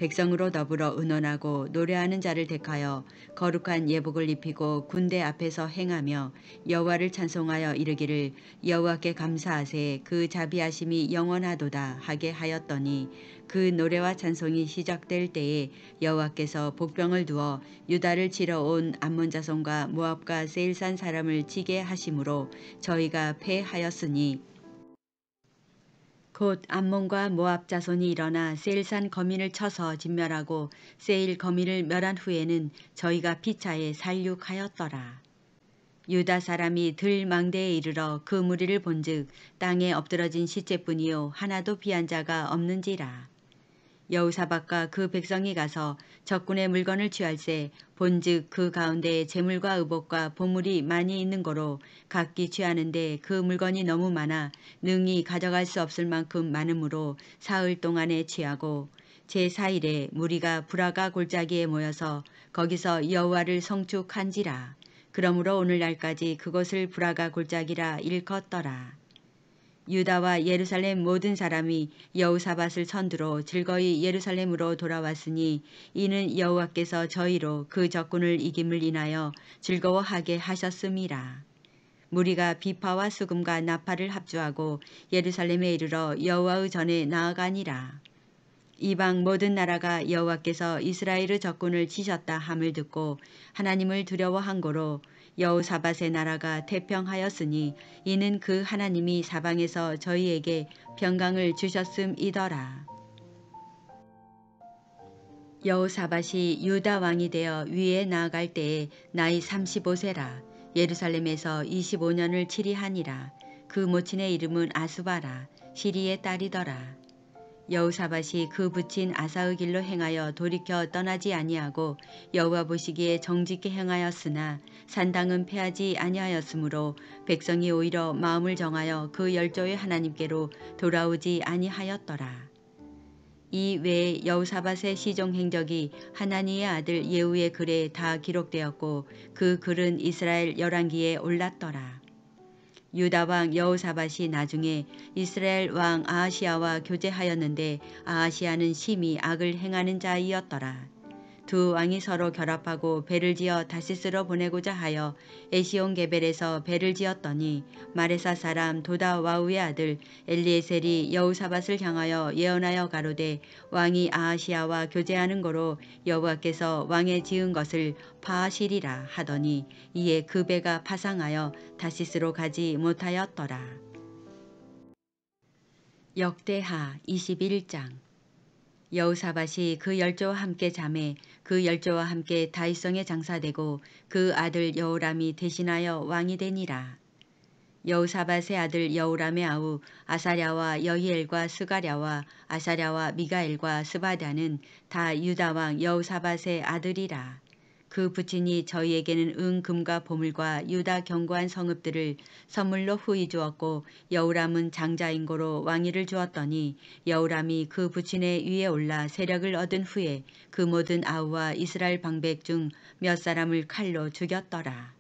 백성으로 더불어 의논하고 노래하는 자를 택하여 거룩한 예복을 입히고 군대 앞에서 행하며 여호와를 찬송하여 이르기를 여호와께 감사하세 그 자비하심이 영원하도다 하게 하였더니 그 노래와 찬송이 시작될 때에 여호와께서 복병을 두어 유다를 치러 온 암몬 자손과 모압과 세일산 사람을 치게 하심으로 저희가 패하였으니 곧 암몬과 모압 자손이 일어나 세일산 거민을 쳐서 진멸하고 세일 거민을 멸한 후에는 저희가 피차에 살육하였더라. 유다 사람이 들 망대에 이르러 그 무리를 본즉 땅에 엎드러진 시체뿐이요 하나도 피한 자가 없는지라. 여호사밧과 그 백성이 가서 적군의 물건을 취할세 본즉 그 가운데에 재물과 의복과 보물이 많이 있는 거로 각기 취하는데 그 물건이 너무 많아 능히 가져갈 수 없을 만큼 많으므로 사흘 동안에 취하고 제4일에 무리가 브라가 골짜기에 모여서 거기서 여호와를 성축한지라. 그러므로 오늘날까지 그것을 브라가 골짜기라 일컫더라. 유다와 예루살렘 모든 사람이 여호사밧을 선두로 즐거이 예루살렘으로 돌아왔으니 이는 여호와께서 저희로 그 적군을 이김을 인하여 즐거워하게 하셨음이라. 무리가 비파와 수금과 나팔을 합주하고 예루살렘에 이르러 여호와의 전에 나아가니라. 이방 모든 나라가 여호와께서 이스라엘의 적군을 치셨다 함을 듣고 하나님을 두려워한 고로 여호사밧의 나라가 태평하였으니 이는 그 하나님이 사방에서 저희에게 평강을 주셨음이더라. 여호사밧이 유다 왕이 되어 위에 나아갈 때에 나이 35세라. 예루살렘에서 25년을 치리하니라. 그 모친의 이름은 아수바라. 시리의 딸이더라. 여호사밧이 그 붙인 아사의 길로 행하여 돌이켜 떠나지 아니하고 여호와 보시기에 정직히 행하였으나 산당은 패하지 아니하였으므로 백성이 오히려 마음을 정하여 그 열조의 하나님께로 돌아오지 아니하였더라. 이 외에 여호사밧의 시종 행적이 하나니의 아들 예후의 글에 다 기록되었고 그 글은 이스라엘 열왕기에 올랐더라. 유다 왕 여호사밧이 나중에 이스라엘 왕 아하시아와 교제하였는데 아하시아는 심히 악을 행하는 자이었더라. 두 왕이 서로 결합하고 배를 지어 다시스로 보내고자 하여 에시온게벨에서 배를 지었더니 마레사 사람 도다와우의 아들 엘리에셀이 여호사밧을 향하여 예언하여 가로되 왕이 아하시야와 교제하는 거로 여호와께서 왕에 지은 것을 파하시리라 하더니 이에 그 배가 파상하여 다시스로 가지 못하였더라. 역대하 21장. 여호사밧이 그 열조와 함께 잠에 그 열조와 함께 다윗성에 장사되고 그 아들 여호람이 대신하여 왕이 되니라. 여호사밧의 아들 여호람의 아우 아사랴와 여히엘과 스가랴와 아사랴와 미가엘과 스바다는 다 유다왕 여호사밧의 아들이라. 그 부친이 저희에게는 은금과 보물과 유다 견고한 성읍들을 선물로 후히 주었고 여호람은 장자인 고로 왕위를 주었더니 여호람이 그 부친의 위에 올라 세력을 얻은 후에 그 모든 아우와 이스라엘 방백 중 몇 사람을 칼로 죽였더라.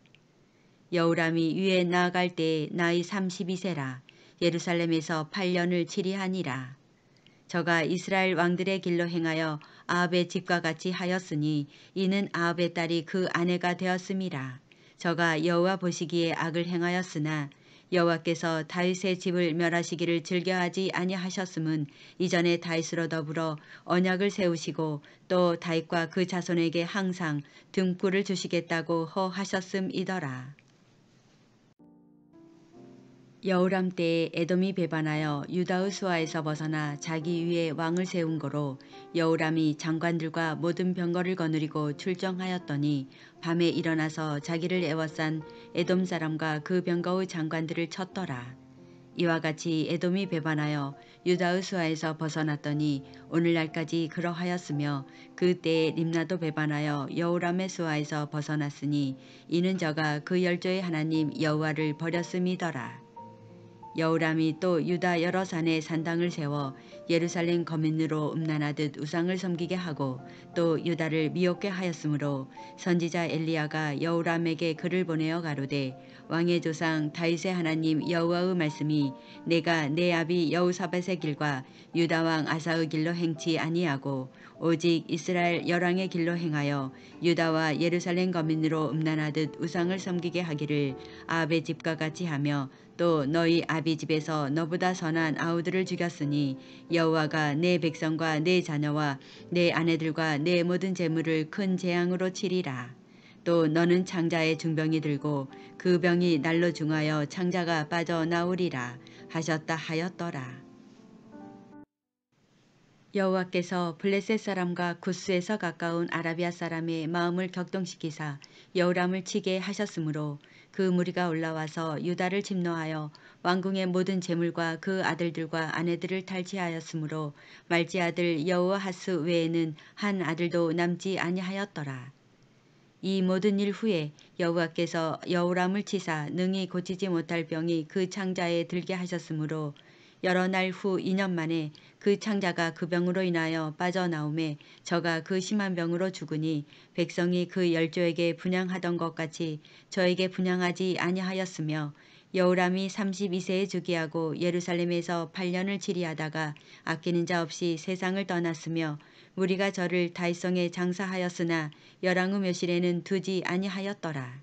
여호람이 위에 나아갈 때에 나이 32세라. 예루살렘에서 8년을 치리하니라. 저가 이스라엘 왕들의 길로 행하여 아합의 집과 같이 하였으니 이는 아합의 딸이 그 아내가 되었음이라. 저가 여호와 보시기에 악을 행하였으나 여호와께서 다윗의 집을 멸하시기를 즐겨하지 아니하셨음은 이전에 다윗으로 더불어 언약을 세우시고 또 다윗과 그 자손에게 항상 등불을 주시겠다고 허하셨음이더라. 여호람 때에 에돔이 배반하여 유다의 수하에서 벗어나 자기 위에 왕을 세운 거로 여호람이 장관들과 모든 병거를 거느리고 출정하였더니 밤에 일어나서 자기를 애워싼 에돔 사람과 그 병거의 장관들을 쳤더라. 이와 같이 에돔이 배반하여 유다의 수하에서 벗어났더니 오늘날까지 그러하였으며 그때에 림나도 배반하여 여호람의 수하에서 벗어났으니 이는 저가 그 열조의 하나님 여호와를 버렸음이더라. 여호람이 또 유다 여러 산에 산당을 세워 예루살렘 거민으로 음란하듯 우상을 섬기게 하고 또 유다를 미혹게 하였으므로 선지자 엘리야가 여호람에게 글을 보내어 가로되 왕의 조상 다윗의 하나님 여호와의 말씀이 내가 내 아비 여호사밧의 길과 유다 왕 아사의 길로 행치 아니하고 오직 이스라엘 열왕의 길로 행하여 유다와 예루살렘 거민으로 음란하듯 우상을 섬기게 하기를 아합의 집과 같이 하며 또 너희 아비 집에서 너보다 선한 아우들을 죽였으니 여호와가 내 백성과 내 자녀와 내 아내들과 내 모든 재물을 큰 재앙으로 치리라. 또 너는 창자의 중병이 들고 그 병이 날로 중하여 창자가 빠져나오리라 하셨다 하였더라. 여호와께서 블레셋 사람과 구스에서 가까운 아라비아 사람의 마음을 격동시키사 여호람을 치게 하셨으므로 그 무리가 올라와서 유다를 침노하여 왕궁의 모든 재물과 그 아들들과 아내들을 탈취하였으므로 말지 아들 여호아하스 외에는 한 아들도 남지 아니하였더라. 이 모든 일 후에 여호와께서 여호람을 치사 능히 고치지 못할 병이 그 창자에 들게 하셨으므로 여러 날 후 2년 만에 그 창자가 그 병으로 인하여 빠져나오매 저가 그 심한 병으로 죽으니 백성이 그 열조에게 분향하던 것 같이 저에게 분향하지 아니하였으며 여호람이 32세에 즉위하고 예루살렘에서 8년을 치리하다가 아끼는 자 없이 세상을 떠났으며 우리가 저를 다윗성에 장사하였으나 열왕의 묘실에는 두지 아니하였더라.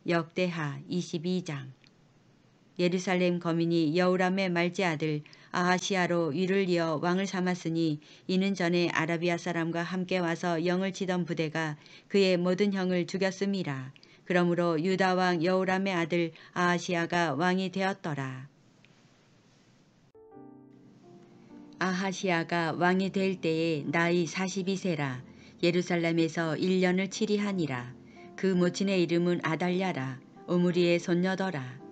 역대하 22장. 예루살렘 거민이 여호람의 말지 아들 아하시야로 위를 이어 왕을 삼았으니 이는 전에 아라비아 사람과 함께 와서 영을 치던 부대가 그의 모든 형을 죽였음이라. 그러므로 유다 왕 여호람의 아들 아하시야가 왕이 되었더라. 아하시야가 왕이 될 때에 나이 42세라. 예루살렘에서 1년을 치리하니라. 그 모친의 이름은 아달랴라. 오므리의 손녀더라.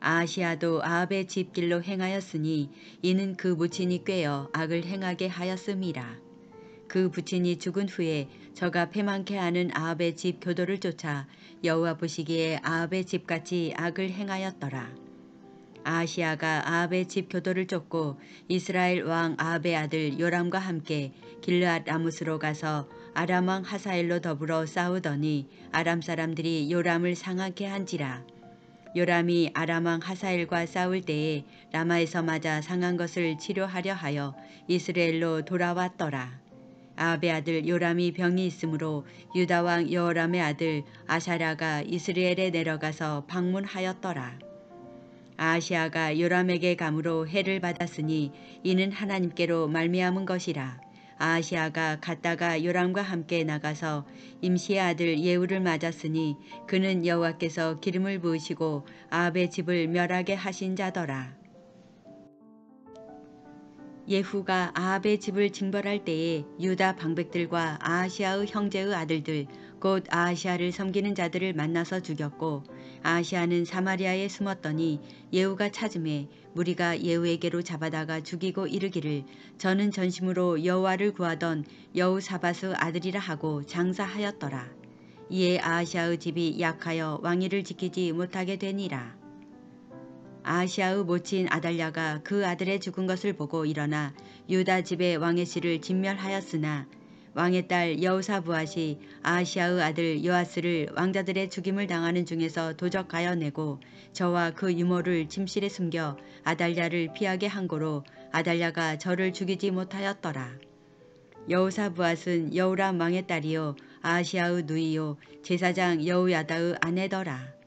아하시야도 아합의 집길로 행하였으니 이는 그 부친이 꾀어 악을 행하게 하였음이라. 그 부친이 죽은 후에 저가 패망케 하는 아합의 집 교도를 쫓아 여호와 보시기에 아합의 집같이 악을 행하였더라. 아하시야가 아합의 집 교도를 쫓고 이스라엘 왕 아합의 아들 요람과 함께 길르앗 라못으로 가서 아람 왕 하사엘로 더불어 싸우더니 아람 사람들이 요람을 상하게 한지라. 요람이 아람 왕 하사엘과 싸울 때에 라마에서 맞아 상한 것을 치료하려 하여 이스라엘로 돌아왔더라. 아합의 아들 요람이 병이 있으므로 유다 왕 여호람의 아들 아사랴가 이스라엘에 내려가서 방문하였더라. 아하시아가 요람에게 감으로 해를 받았으니 이는 하나님께로 말미암은 것이라. 아하시아가 갔다가 요람과 함께 나가서 임시의 아들 예후를 맞았으니 그는 여호와께서 기름을 부으시고 아합의 집을 멸하게 하신 자더라. 예후가 아합의 집을 징벌할 때에 유다 방백들과 아하시아의 형제의 아들들 곧 아하시아를 섬기는 자들을 만나서 죽였고 아하시아는 사마리아에 숨었더니 예후가 찾음에 무리가 예후에게로 잡아다가 죽이고 이르기를 저는 전심으로 여호와를 구하던 여호사밧의 아들이라 하고 장사하였더라. 이에 아하시아의 집이 약하여 왕위를 지키지 못하게 되니라. 아하시아의 모친 아달랴가 그 아들의 죽은 것을 보고 일어나 유다 집의 왕의 씨를 진멸하였으나 왕의 딸 여호사부앗이 아하시아의 아들 요아스를 왕자들의 죽임을 당하는 중에서 도적하여 내고 저와 그 유모를 침실에 숨겨 아달랴를 피하게 한 고로 아달랴가 저를 죽이지 못하였더라. 여호사부앗은 여호람 왕의 딸이요 아하시아의 누이요 제사장 여호야다의 아내더라.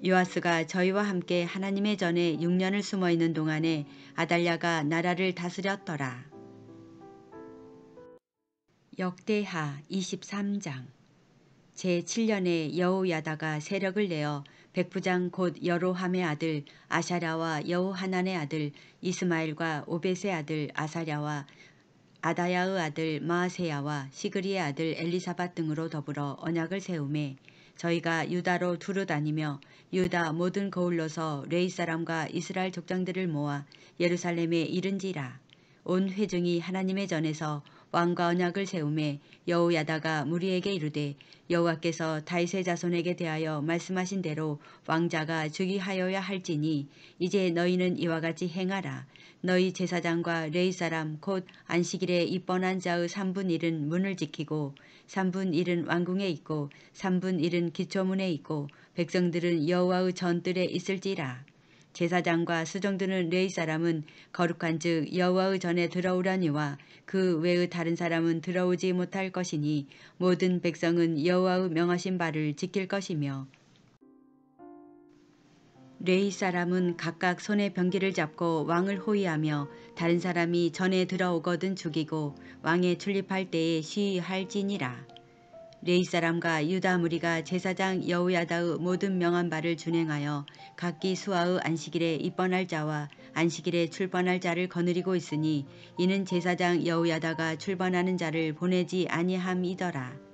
요아스가 저희와 함께 하나님의 전에 6년을 숨어있는 동안에 아달랴가 나라를 다스렸더라. 역대하 23장 제7년에 여호야다가 세력을 내어 백부장 곧 여로함의 아들 아샤랴와 여호하난의 아들 이스마엘과 오벳의 아들 아사랴와 아다야의 아들 마아세야와 시그리의 아들 엘리사밧 등으로 더불어 언약을 세우매 저희가 유다로 두루 다니며 유다 모든 거울로서 레위 사람과 이스라엘 족장들을 모아 예루살렘에 이른지라. 온 회중이 하나님의 전에서 왕과 언약을 세우매 여호야다가 무리에게 이르되 여호와께서 다윗의 자손에게 대하여 말씀하신 대로 왕자가 즉위하여야 할지니 이제 너희는 이와 같이 행하라. 너희 제사장과 레위 사람 곧 안식일에 입번한 자의 3분 1은 문을 지키고 3분 1은 왕궁에 있고 3분 1은 기초문에 있고 백성들은 여호와의 전뜰에 있을지라. 제사장과 수종드는 레위 사람은 거룩한 즉 여호와의 전에 들어오려니와 그 외의 다른 사람은 들어오지 못할 것이니 모든 백성은 여호와의 명하신 바를 지킬 것이며 레위 사람은 각각 손에 병기를 잡고 왕을 호위하며 다른 사람이 전에 들어오거든 죽이고 왕에 출입할 때에 시위할지니라. 레위 사람과 유다 무리가 제사장 여호야다의 모든 명한 바를 준행하여 각기 수하의 안식일에 입번할 자와 안식일에 출번할 자를 거느리고 있으니 이는 제사장 여호야다가 출번하는 자를 보내지 아니함이더라.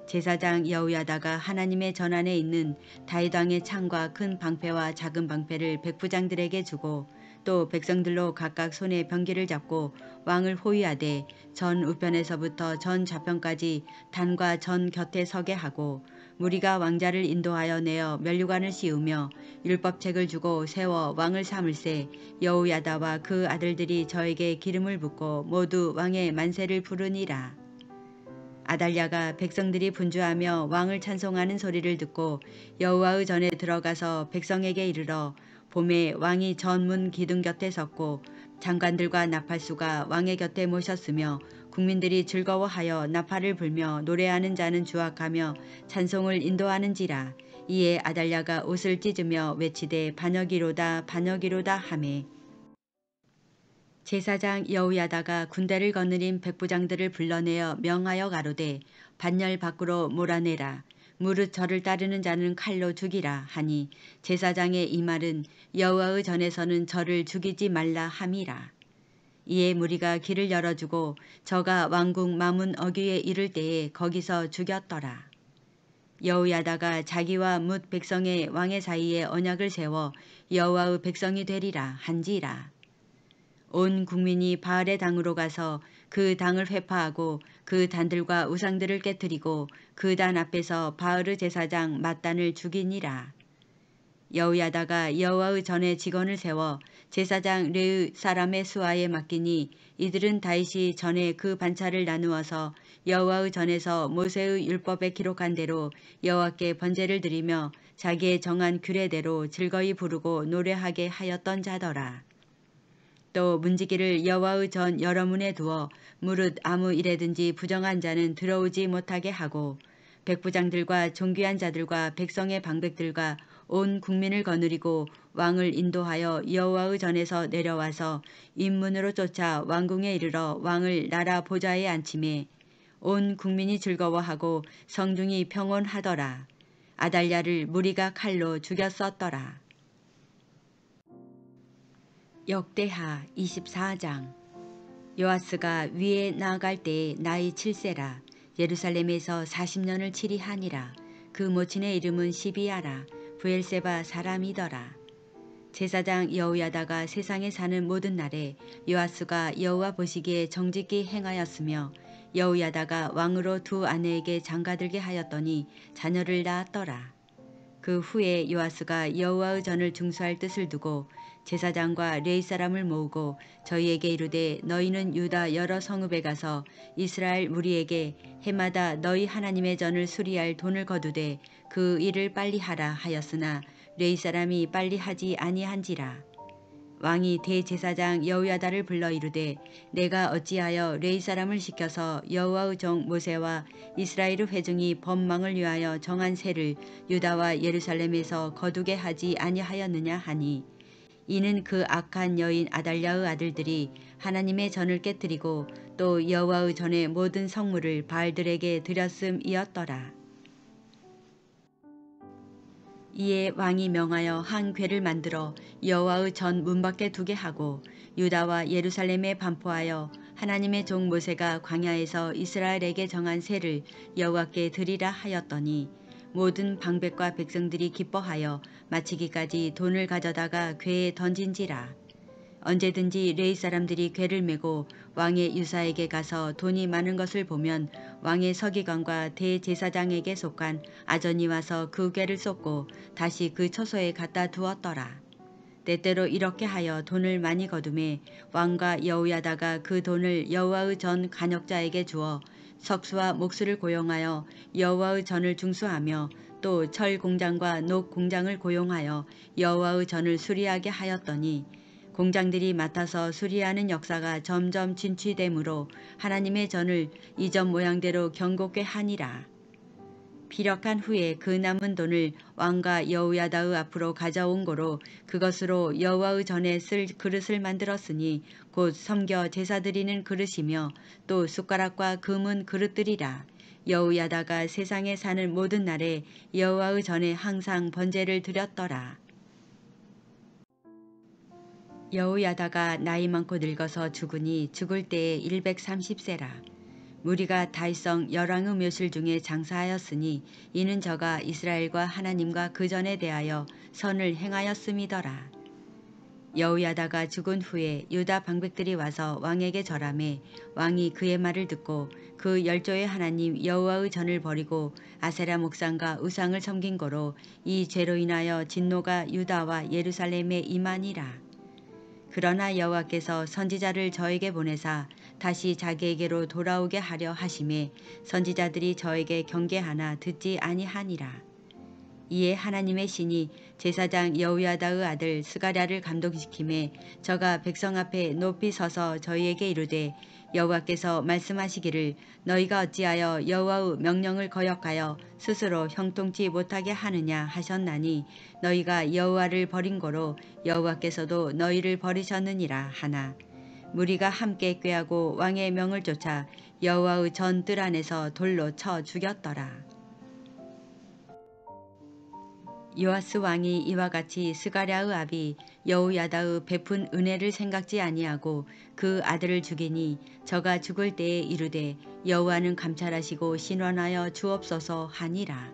제사장 여호야다가 하나님의 전안에 있는 다윗 왕의 창과 큰 방패와 작은 방패를 백부장들에게 주고 또 백성들로 각각 손에 병기를 잡고 왕을 호위하되 전 우편에서부터 전 좌편까지 단과 전 곁에 서게 하고 무리가 왕자를 인도하여 내어 면류관을 씌우며 율법책을 주고 세워 왕을 삼을세 여호야다와 그 아들들이 저에게 기름을 붓고 모두 왕의 만세를 부르니라. 아달랴가 백성들이 분주하며 왕을 찬송하는 소리를 듣고 여호와의 전에 들어가서 백성에게 이르러 봄에 왕이 전문 기둥 곁에 섰고 장관들과 나팔수가 왕의 곁에 모셨으며 국민들이 즐거워하여 나팔을 불며 노래하는 자는 주악하며 찬송을 인도하는지라. 이에 아달랴가 옷을 찢으며 외치되 반역이로다 반역이로다 하매 제사장 여호야다가 군대를 거느린 백부장들을 불러내어 명하여 가로되 반열 밖으로 몰아내라. 무릇 저를 따르는 자는 칼로 죽이라 하니 제사장의 이 말은 여호와의 전에서는 저를 죽이지 말라 함이라. 이에 무리가 길을 열어주고 저가 왕궁 마문 어귀에 이를 때에 거기서 죽였더라. 여호야다가 자기와 뭇 백성의 왕의 사이에 언약을 세워 여호와의 백성이 되리라 한지라. 온 국민이 바알의 당으로 가서 그 당을 회파하고 그 단들과 우상들을 깨뜨리고 그 단 앞에서 바알의 제사장 맏단을 죽이니라. 여호야다가 여호와의 전에 직원을 세워 제사장 레위 사람의 수하에 맡기니 이들은 다윗이 전에 그 반차를 나누어서 여호와의 전에서 모세의 율법에 기록한 대로 여호와께 번제를 드리며 자기의 정한 규례대로 즐거이 부르고 노래하게 하였던 자더라. 또 문지기를 여호와의 전 여러 문에 두어 무릇 아무 일에든지 부정한 자는 들어오지 못하게 하고 백부장들과 존귀한 자들과 백성의 방백들과 온 국민을 거느리고 왕을 인도하여 여호와의 전에서 내려와서 인문으로 쫓아 왕궁에 이르러 왕을 나라 보좌에 앉히매 온 국민이 즐거워하고 성중이 평온하더라. 아달랴를 무리가 칼로 죽였었더라. 역대하 24장. 요아스가 위에 나아갈 때에 나이 7세라. 예루살렘에서 40년을 치리하니라. 그 모친의 이름은 시비야라. 브엘세바 사람이더라. 제사장 여호야다가 세상에 사는 모든 날에 요아스가 여호와 보시기에 정직히 행하였으며 여호야다가 왕으로 두 아내에게 장가들게 하였더니 자녀를 낳았더라. 그 후에 요아스가 여호와의 전을 중수할 뜻을 두고 제사장과 레위 사람을 모으고 저희에게 이르되 너희는 유다 여러 성읍에 가서 이스라엘 무리에게 해마다 너희 하나님의 전을 수리할 돈을 거두되 그 일을 빨리 하라 하였으나 레위 사람이 빨리 하지 아니한지라. 왕이 대제사장 여호야다를 불러 이르되 내가 어찌하여 레위 사람을 시켜서 여호와의 종 모세와 이스라엘의 회중이 법망을 위하여 정한 세를 유다와 예루살렘에서 거두게 하지 아니하였느냐 하니 이는 그 악한 여인 아달랴의 아들들이 하나님의 전을 깨뜨리고 또 여호와의 전의 모든 성물을 바알들에게 드렸음이었더라. 이에 왕이 명하여 한 궤를 만들어 여호와의 전 문밖에 두게 하고 유다와 예루살렘에 반포하여 하나님의 종 모세가 광야에서 이스라엘에게 정한 세를 여호와께 드리라 하였더니 모든 방백과 백성들이 기뻐하여 마치기까지 돈을 가져다가 궤에 던진지라. 언제든지 레위 사람들이 궤를 메고 왕의 유사에게 가서 돈이 많은 것을 보면 왕의 서기관과 대제사장에게 속한 아전이 와서 그 궤를 쏟고 다시 그 처소에 갖다 두었더라. 때때로 이렇게 하여 돈을 많이 거두매 왕과 여호야다가 그 돈을 여호와의 전 간역자에게 주어 석수와 목수를 고용하여 여호와의 전을 중수하며 또 철 공장과 녹 공장을 고용하여 여호와의 전을 수리하게 하였더니 공장들이 맡아서 수리하는 역사가 점점 진취되므로 하나님의 전을 이전 모양대로 견고케 하니라. 피력한 후에 그 남은 돈을 왕과 여호야다의 앞으로 가져온 고로 그것으로 여호와의 전에 쓸 그릇을 만들었으니 곧 섬겨 제사 드리는 그릇이며 또 숟가락과 금은 그릇들이라. 여호야다가 세상에 사는 모든 날에 여호와의 전에 항상 번제를 드렸더라. 여호야다가 나이 많고 늙어서 죽으니 죽을 때에 130세라. 무리가 다윗성 열왕의 묘실 중에 장사하였으니 이는 저가 이스라엘과 하나님과 그 전에 대하여 선을 행하였음이더라. 여호야다가 죽은 후에 유다 방백들이 와서 왕에게 절하매 왕이 그의 말을 듣고 그 열조의 하나님 여호와의 전을 버리고 아세라 목상과 우상을 섬긴 고로 이 죄로 인하여 진노가 유다와 예루살렘에 임하니라. 그러나 여호와께서 선지자를 저에게 보내사 다시 자기에게로 돌아오게 하려 하심에 선지자들이 저에게 경계하나 듣지 아니하니라. 이에 하나님의 신이 제사장 여호야다의 아들 스가랴를 감동시키매 저가 백성 앞에 높이 서서 저희에게 이르되 여호와께서 말씀하시기를 너희가 어찌하여 여호와의 명령을 거역하여 스스로 형통치 못하게 하느냐 하셨나니 너희가 여호와를 버린 고로 여호와께서도 너희를 버리셨느니라 하나 무리가 함께 꾀하고 왕의 명을 쫓아 여호와의 전 뜰 안에서 돌로 쳐 죽였더라. 요아스 왕이 이와 같이 스가랴의 아비 여호야다의 베푼 은혜를 생각지 아니하고 그 아들을 죽이니 저가 죽을 때에 이르되 여호와는 감찰하시고 신원하여 주옵소서 하니라.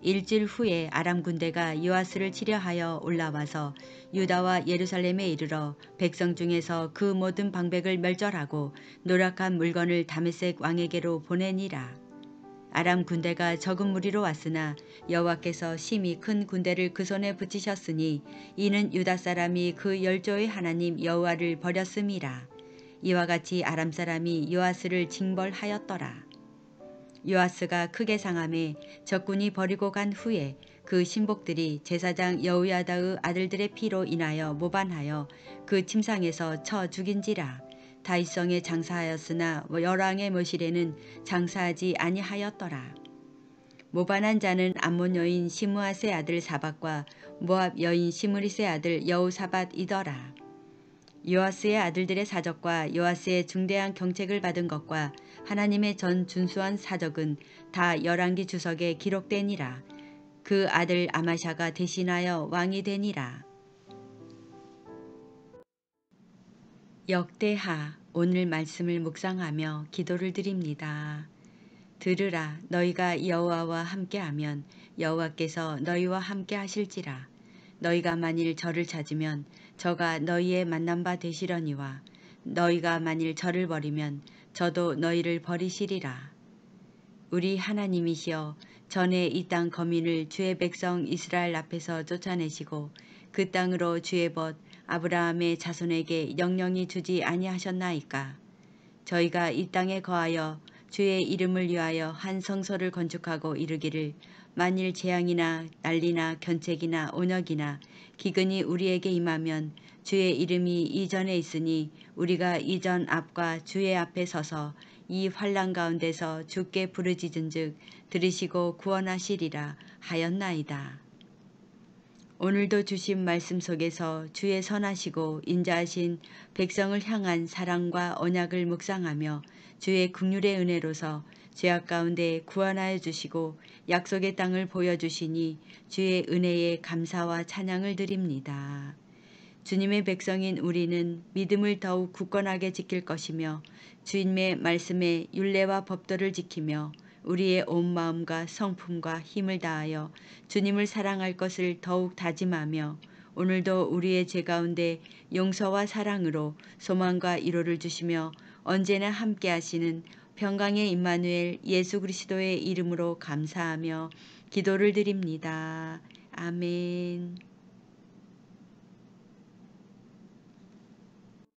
일주일 후에 아람 군대가 요아스를 치려하여 올라와서 유다와 예루살렘에 이르러 백성 중에서 그 모든 방백을 멸절하고 노력한 물건을 다메섹 왕에게로 보내니라. 아람 군대가 적은 무리로 왔으나 여호와께서 심히 큰 군대를 그 손에 붙이셨으니 이는 유다 사람이 그 열조의 하나님 여호와를 버렸음이라. 이와 같이 아람 사람이 요아스를 징벌하였더라. 요아스가 크게 상함에 적군이 버리고 간 후에 그 신복들이 제사장 여호야다의 아들들의 피로 인하여 모반하여 그 침상에서 쳐 죽인지라. 다윗성에 장사하였으나 열왕의 모실에는 장사하지 아니하였더라. 모반한 자는 암몬 여인 시므아스의 아들 사밧과 모압 여인 시므리스의 아들 여호사밧이더라. 요아스의 아들들의 사적과 요아스의 중대한 경책을 받은 것과 하나님의 전 준수한 사적은 다 열왕기 주석에 기록되니라. 그 아들 아마샤가 대신하여 왕이 되니라. 역대하. 오늘 말씀을 묵상하며 기도를 드립니다. 들으라. 너희가 여호와와 함께하면 여호와께서 너희와 함께 하실지라. 너희가 만일 저를 찾으면 저가 너희의 만난 바 되시려니와 너희가 만일 저를 버리면 저도 너희를 버리시리라. 우리 하나님이시여, 전에 이 땅 거민을 주의 백성 이스라엘 앞에서 쫓아내시고 그 땅으로 주의 벗 아브라함의 자손에게 영영이 주지 아니하셨나이까. 저희가 이 땅에 거하여 주의 이름을 위하여 한 성소를 건축하고 이르기를 만일 재앙이나 난리나 견책이나 온역이나 기근이 우리에게 임하면 주의 이름이 이전에 있으니 우리가 이전 앞과 주의 앞에 서서 이 환난 가운데서 주께 부르짖은즉 들으시고 구원하시리라 하였나이다. 오늘도 주신 말씀 속에서 주의 선하시고 인자하신 백성을 향한 사랑과 언약을 묵상하며 주의 긍휼의 은혜로서 죄악 가운데 구원하여 주시고 약속의 땅을 보여주시니 주의 은혜에 감사와 찬양을 드립니다. 주님의 백성인 우리는 믿음을 더욱 굳건하게 지킬 것이며 주님의 말씀에 율례와 법도를 지키며 우리의 온 마음과 성품과 힘을 다하여 주님을 사랑할 것을 더욱 다짐하며 오늘도 우리의 죄 가운데 용서와 사랑으로 소망과 위로를 주시며 언제나 함께 하시는 평강의 임마누엘 예수 그리스도의 이름으로 감사하며 기도를 드립니다. 아멘.